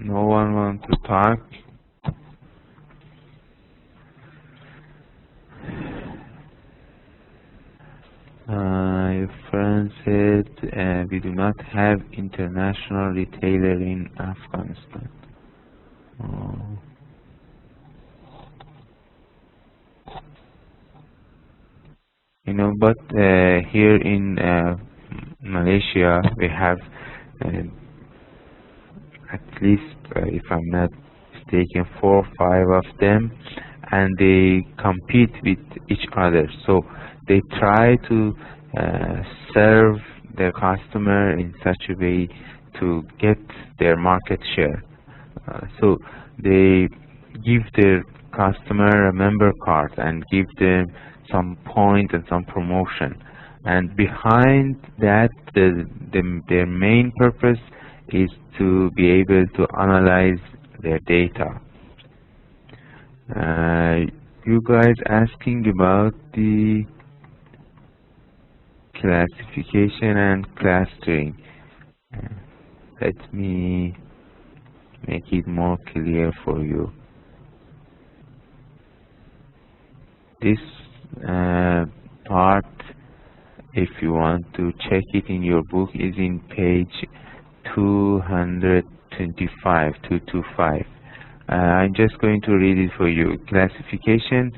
No one wants to talk? Your friend said we do not have international retailer in Afghanistan. Oh. But here in Malaysia, we have at least, if I'm not mistaken, 4 or 5 of them, and they compete with each other. So they try to serve their customer in such a way to get their market share. So they give their customer a member card and give them some point and some promotion. And behind that, their main purpose is to be able to analyze their data. You guys asking about the classification and clustering. Let me make it more clear for you. This part, if you want to check it in your book, is in page 225. I'm just going to read it for you. Classification: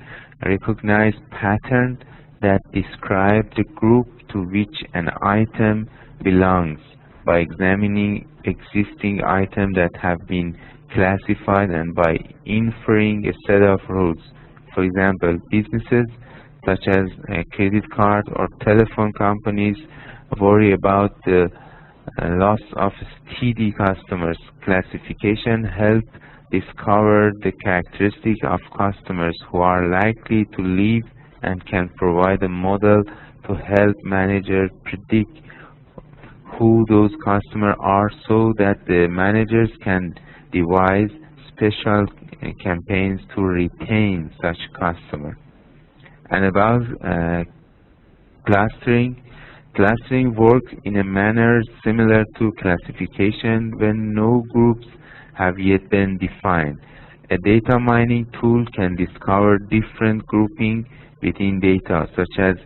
recognize pattern that describe the group to which an item belongs by examining existing items that have been classified and by inferring a set of rules. For example, businesses such as credit card or telephone companies worry about the loss of steady customers. Classification help discover the characteristics of customers who are likely to leave and can provide a model to help managers predict who those customers are so that the managers can devise special campaigns to retain such customers. And about clustering. Clustering works in a manner similar to classification when no groups have yet been defined. A data mining tool can discover different groupings within data, such as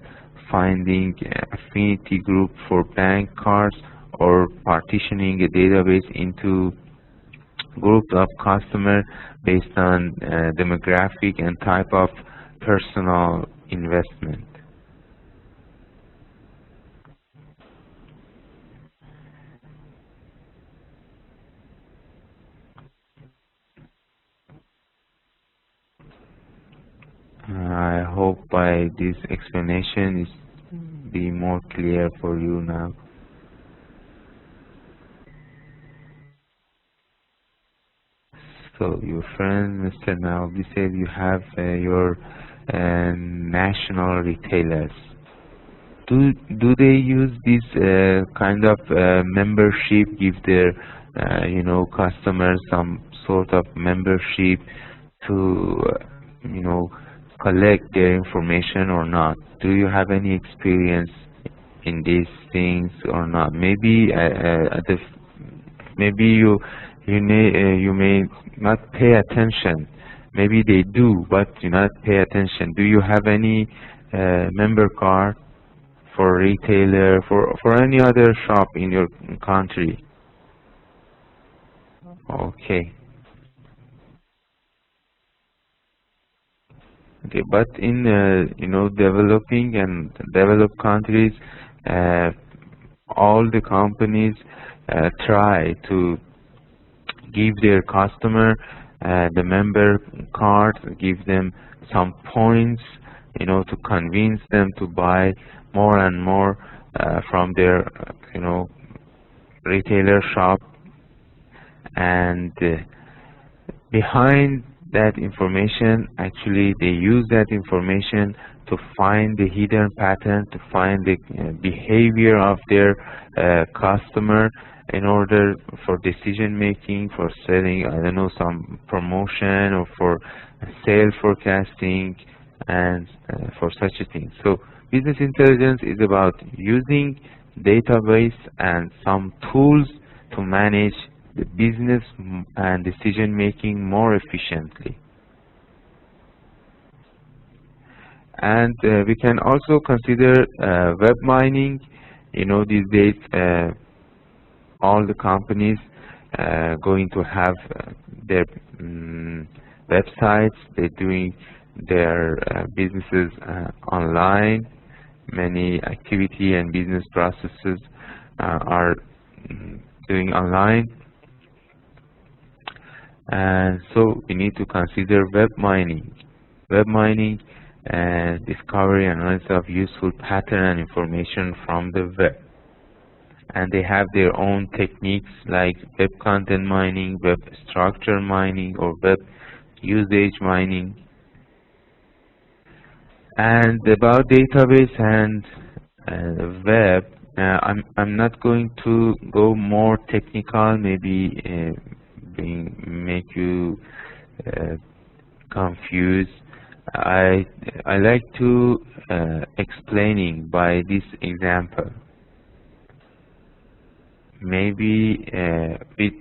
finding affinity group for bank cards or partitioning a database into groups of customers based on demographic and type of personal investment. I hope by this explanation is be more clear for you now. So your friend Mr. Naobi said you have your national retailers. Do they use this kind of membership, give their customers some sort of membership to collect their information or not? Do you have any experience in these things or not? Maybe maybe you may not pay attention. Maybe they do, but you not pay attention. Do you have any member card for retailer, for any other shop in your country? Okay. Okay, but in developing and developed countries, uh, all the companies try to give their customer the member card, give them some points, to convince them to buy more and more from their, retailer shop. And behind that information, actually, they use that information to find the hidden pattern, to find the behavior of their customer in order for decision making, for selling, I don't know, some promotion or for sale forecasting and for such a thing. So business intelligence is about using database and some tools to manage the business and decision making more efficiently. And we can also consider web mining. These days all the companies going to have their websites. They're doing their businesses online. Many activity and business processes are doing online. And so we need to consider web mining. Web mining and discovery and analysis of useful pattern and information from the web. And they have their own techniques like web content mining, web structure mining, or web usage mining. And about database and web, I'm not going to go more technical, maybe make you confused. I like to explaining by this example. Maybe with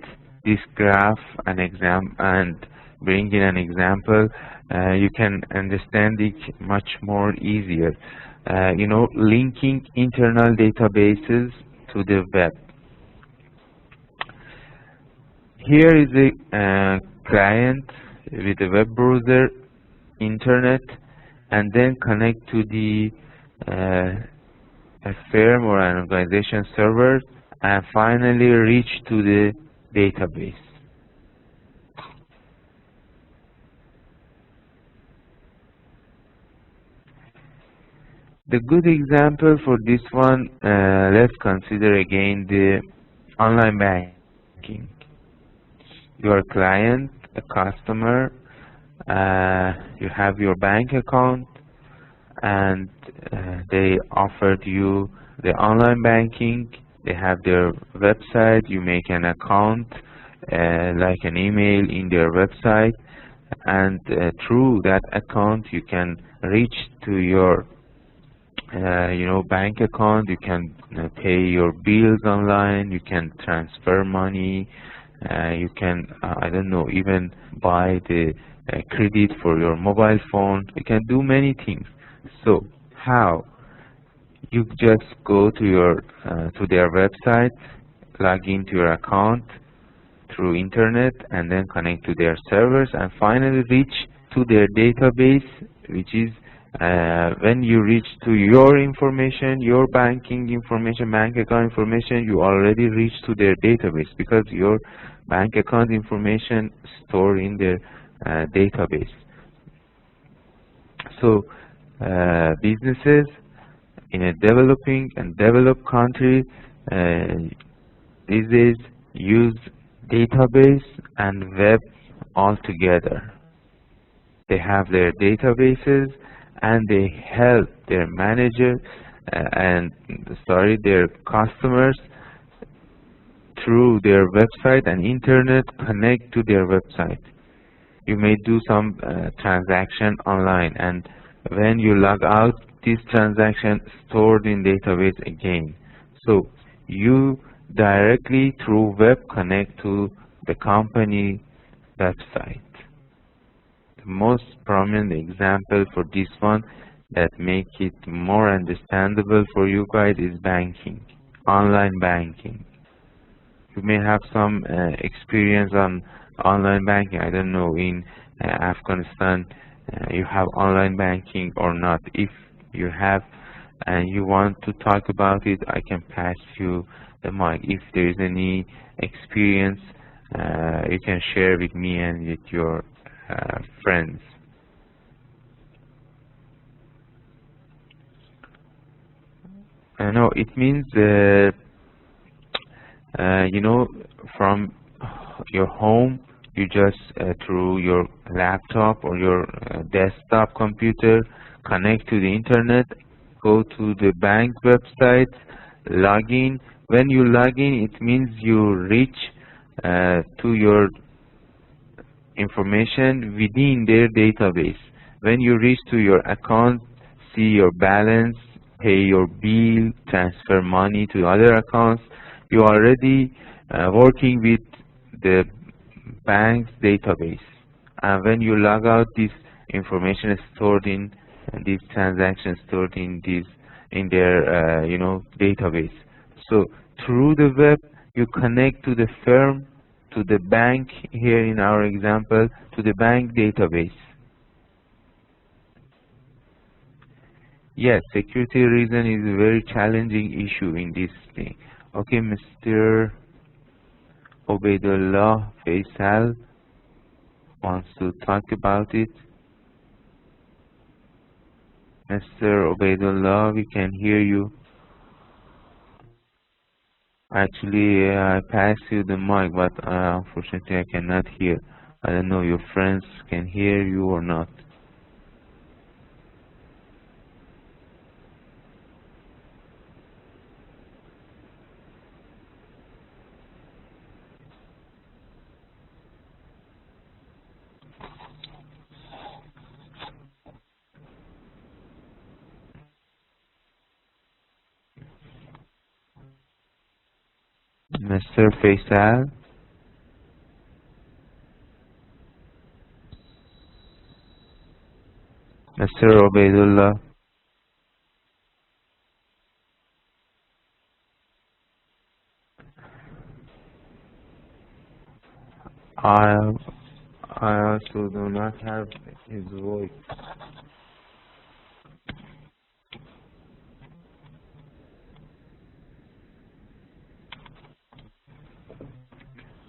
this graph and bringing an example, you can understand it much more easier. Linking internal databases to the web. Here is a client with a web browser, internet, and then connect to the a firm or an organization server, and finally reach to the database. The good example for this one, let's consider again the online banking. Your client, a customer, you have your bank account, and they offered you the online banking. They have their website. You make an account, like an email in their website, and through that account you can reach to your bank account. You can pay your bills online. You can transfer money. You can I don't know, even buy the credit for your mobile phone. You can do many things. So how? You just go to your to their website, log into your account through internet, and then connect to their servers, and finally reach to their database, which is when you reach to your information, your banking information, bank account information, you already reach to their database because your bank account information stored in their database. So businesses in a developing and developed country these days use database and web all together. They have their databases and they help their manager their customers through their website and internet connect to their website. You may do some transaction online, and When you log out, this transaction stored in database again. So you directly through web connect to the company website. The most prominent example for this one that make it more understandable for you guys is banking, online banking. You may have some experience on online banking. I don't know, in Afghanistan, you have online banking or not. If you have and you want to talk about it, I can pass you the mic. If there is any experience, you can share with me and with your friends. No, it means you know, from your home, you just through your laptop or your desktop computer connect to the internet, go to the bank website, log in. When you log in, it means you reach to your information within their database. When you reach to your account, see your balance, pay your bill, transfer money to other accounts, you are already working with the bank's database. And when you log out, this information is stored in these transactions stored in their you know, database. So through the web, you connect to the firm, to the bank, here in our example, to the bank database. Yes, security reason is a very challenging issue in this thing. Okay, Mr. Obaidullah Faisal wants to talk about it. Mr. Obaidullah, we can hear you. Actually, I passed you the mic, but unfortunately I cannot hear. I don't know, your friends can hear you or not. Mr. Faisal? Mr. Obaidullah? I also do not have his voice.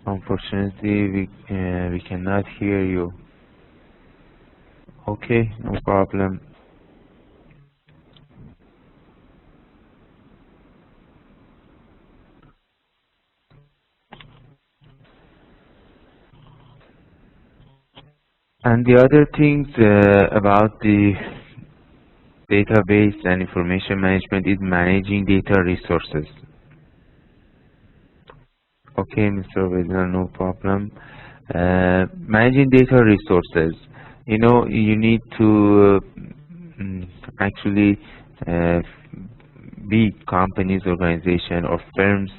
Unfortunately, we cannot hear you. Okay, no problem. And the other things about the database and information management is managing data resources. Okay, Mr. Vedra, no problem. Managing data resources, you know, you need to actually big companies, organization, or firms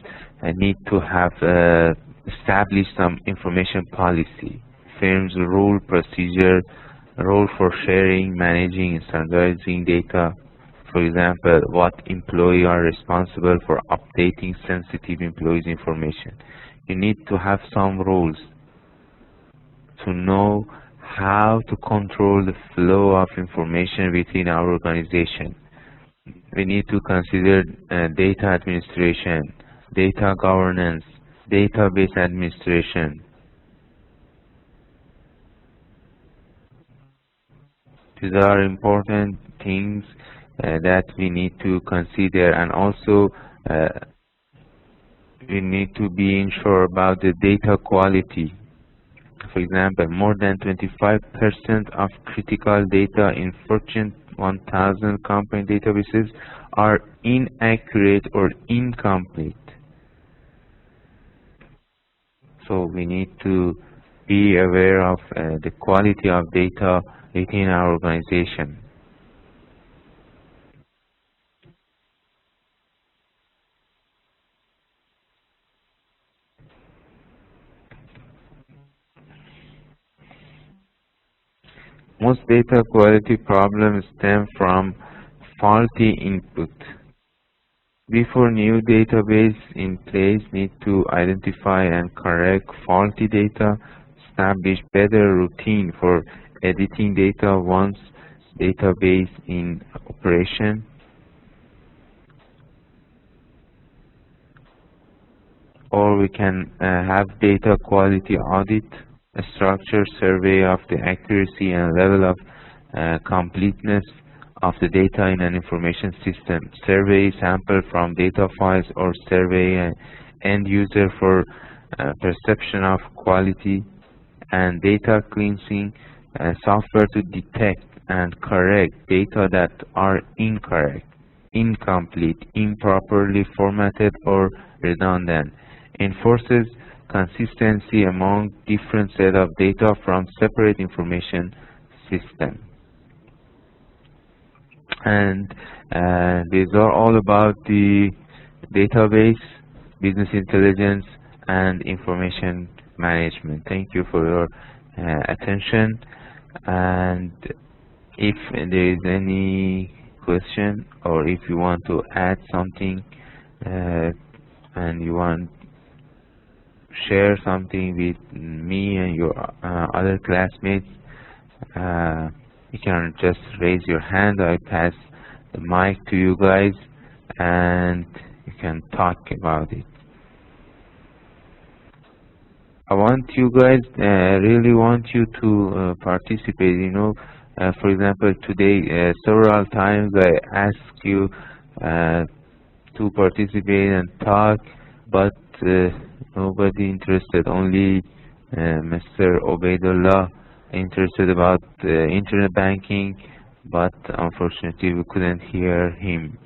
need to have established some information policy, firms rule, procedure, role for sharing, managing, and standardizing data. For example, what employee are responsible for updating sensitive employees' information. You need to have some rules to know how to control the flow of information within our organization. We need to consider data administration, data governance, database administration. These are important things that we need to consider, and also we need to be sure about the data quality. For example, more than 25% of critical data in Fortune 1000 company databases are inaccurate or incomplete. So we need to be aware of the quality of data within our organization. Most data quality problems stem from faulty input. Before new database in place need to identify and correct faulty data, establish better routine for editing data once database in operation, or we can have data quality audit, a structured survey of the accuracy and level of completeness of the data in an information system. Survey sample from data files or survey an end user for perception of quality, and data cleansing software to detect and correct data that are incorrect, incomplete, improperly formatted, or redundant. Enforces consistency among different set of data from separate information systems. And these are all about the database, business intelligence, and information management. Thank you for your attention. And if there is any question, or if you want to add something and you want to share something with me and your other classmates, you can just raise your hand. I pass the mic to you guys and you can talk about it. I want you guys, really want you to participate. For example, today several times I ask you to participate and talk, but nobody interested. Only Mr. Obeidullah interested about internet banking, but unfortunately we couldn't hear him.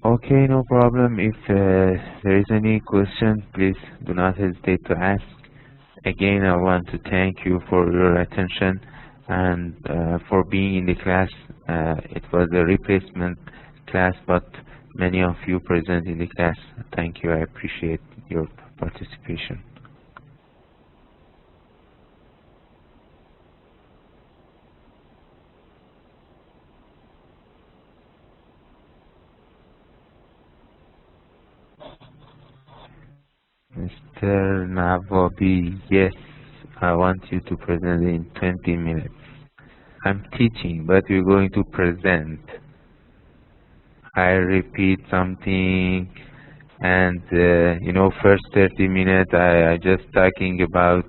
Okay, no problem. If there is any question, please do not hesitate to ask. Again, I want to thank you for your attention and for being in the class. It was a replacement class, but many of you present in the class. Thank you. I appreciate your participation. Mr. Nawabi, yes, I want you to present in 20 minutes. I'm teaching, but we're going to present. I repeat something, and first 30 minutes I just talking about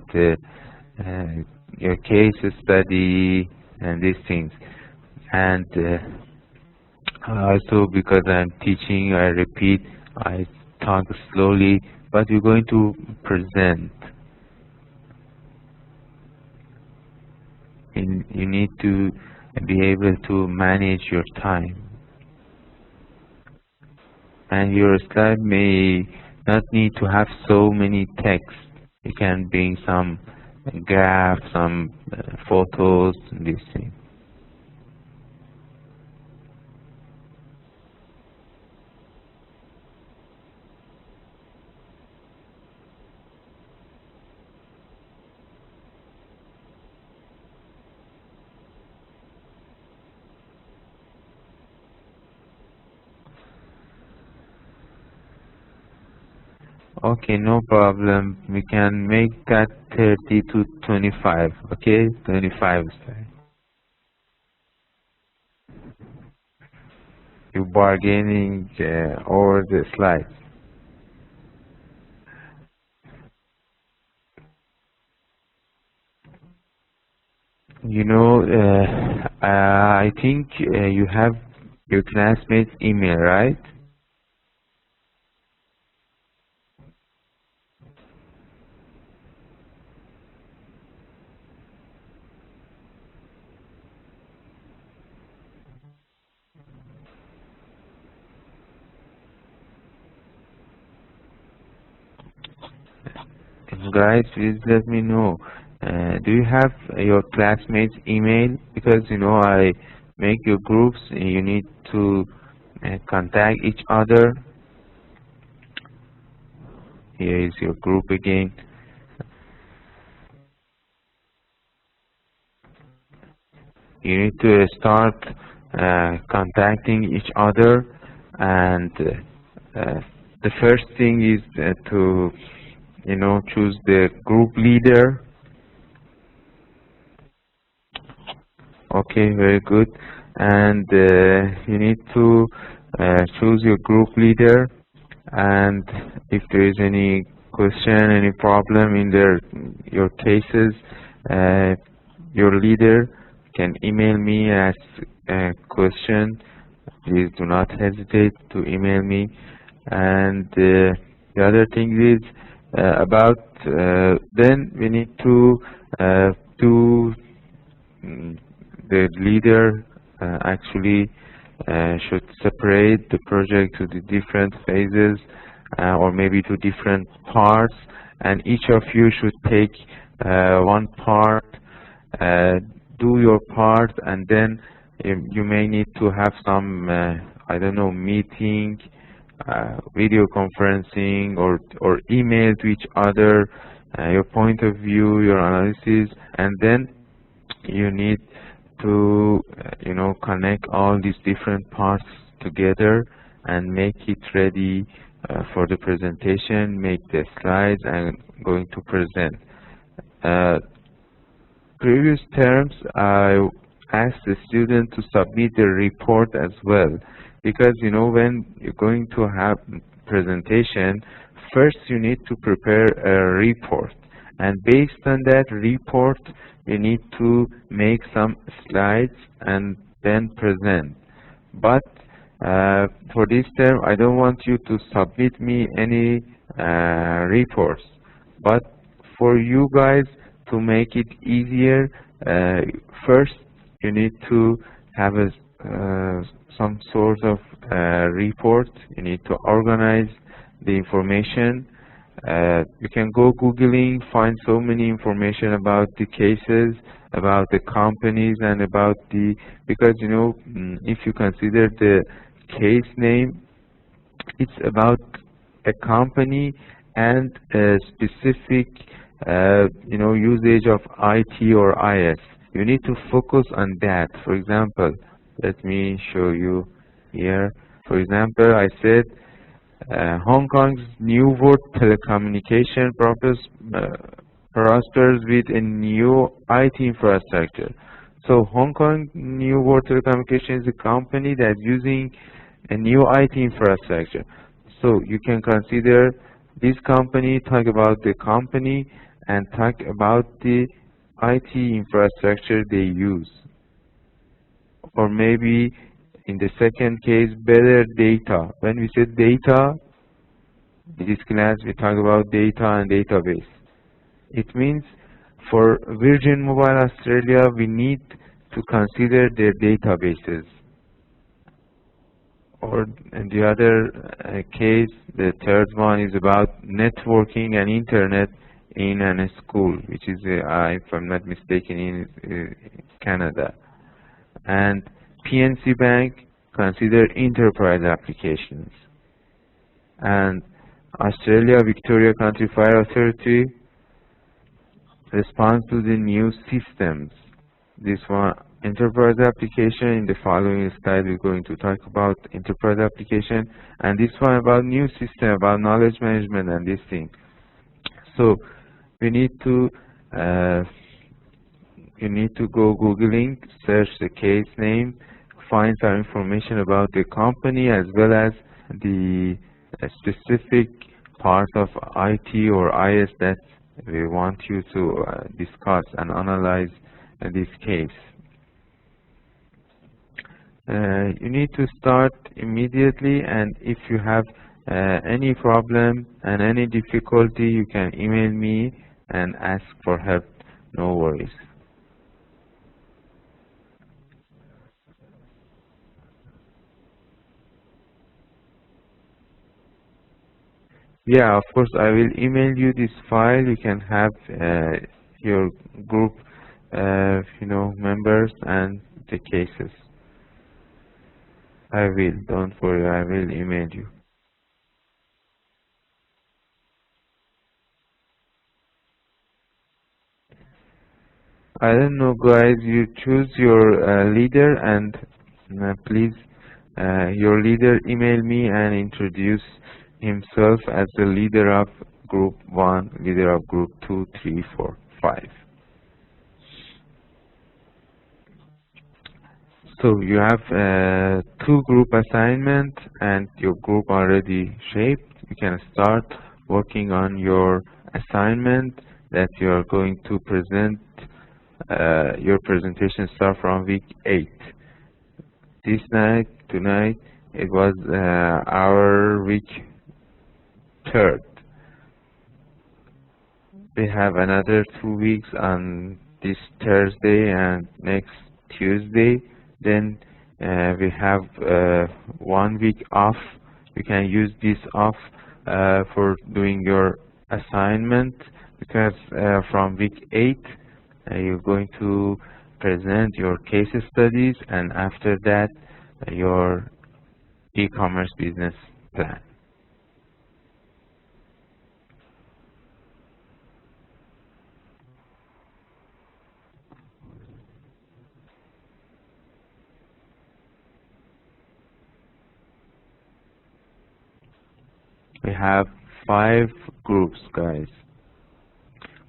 your case study and these things. And also because I'm teaching, I repeat, I talk slowly, but we're going to present. You need to be able to manage your time. And your slide may not need to have so many text. You can bring some graphs, some photos, and these things. Okay, no problem. We can make that 30 to 25. Okay, 25 slide. You're bargaining over the slides. I think you have your classmates' email, right? Guys, please let me know. Do you have your classmates' email? Because I make your groups. You need to contact each other. Here is your group again. You need to start contacting each other, and the first thing is to choose the group leader. Okay, very good. And you need to choose your group leader, and if there is any question, any problem in your cases, your leader can email me, ask a question. Please do not hesitate to email me. And the other thing is then we need to do the leader actually should separate the project to the different phases or maybe to different parts, and each of you should take one part, do your part, and then you may need to have some I don't know, meeting, video conferencing, or email to each other, your point of view, your analysis, and then you need to connect all these different parts together and make it ready for the presentation, make the slides, and going to present. Previous terms, I asked the student to submit the report as well, because when you're going to have presentation, first you need to prepare a report, and based on that report you need to make some slides and then present. But for this term, I don't want you to submit me any reports, but for you guys to make it easier, first you need to have some sort of report. You need to organize the information. You can go Googling, find so many information about the cases, about the companies, and about because if you consider the case name, it's about a company and a specific usage of IT or IS. You need to focus on that. For example, let me show you here. For example, I said Hong Kong's New World Telecommunication prospers with a new IT infrastructure. So Hong Kong New World Telecommunication is a company that's using a new IT infrastructure. So you can consider this company, talk about the company, and talk about the IT infrastructure they use. Or maybe in the second case, better data. When we say data, in this class we talk about data and database. It means for Virgin Mobile Australia, we need to consider their databases. Or in the other case, the third one is about networking and internet in a school, which is, if I'm not mistaken, in Canada. And PNC Bank consider enterprise applications. And Australia Victoria Country Fire Authority responds to the new systems. This one, enterprise application. In the following slide, we're going to talk about enterprise application, and this one about new system, about knowledge management and this thing. So we need to you need to go Googling, search the case name, find some information about the company as well as the specific part of IT or IS that we want you to discuss and analyze this case. You need to start immediately, and if you have any problem and any difficulty, you can email me and ask for help. No worries. Yeah, of course, I will email you this file. You can have your group, members and the cases. I will, don't worry, I will email you. I don't know, guys, you choose your leader, and please, your leader email me and introduce himself as the leader of group 1, leader of group 2, 3, 4, 5. So you have two group assignment and your group already shaped. You can start working on your assignment that you are going to present. Your presentation start from week 8. Tonight, it was our week 3rd. We have another 2 weeks on this Thursday and next Tuesday. Then we have 1 week off. You can use this off for doing your assignment, because from week 8 you're going to present your case studies, and after that your e-commerce business plan. We have 5 groups, guys.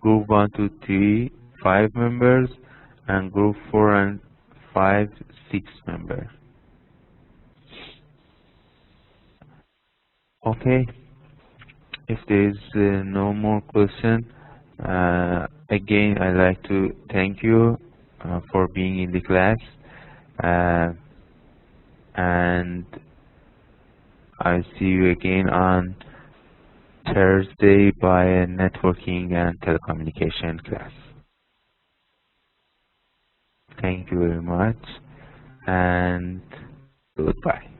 Group 1, 2, 3, 5 members, and group 4 and 5, 6 members. Okay, if there is no more question, again I'd like to thank you for being in the class, and I'll see you again on Thursday by a networking and telecommunication class. Thank you very much, and goodbye.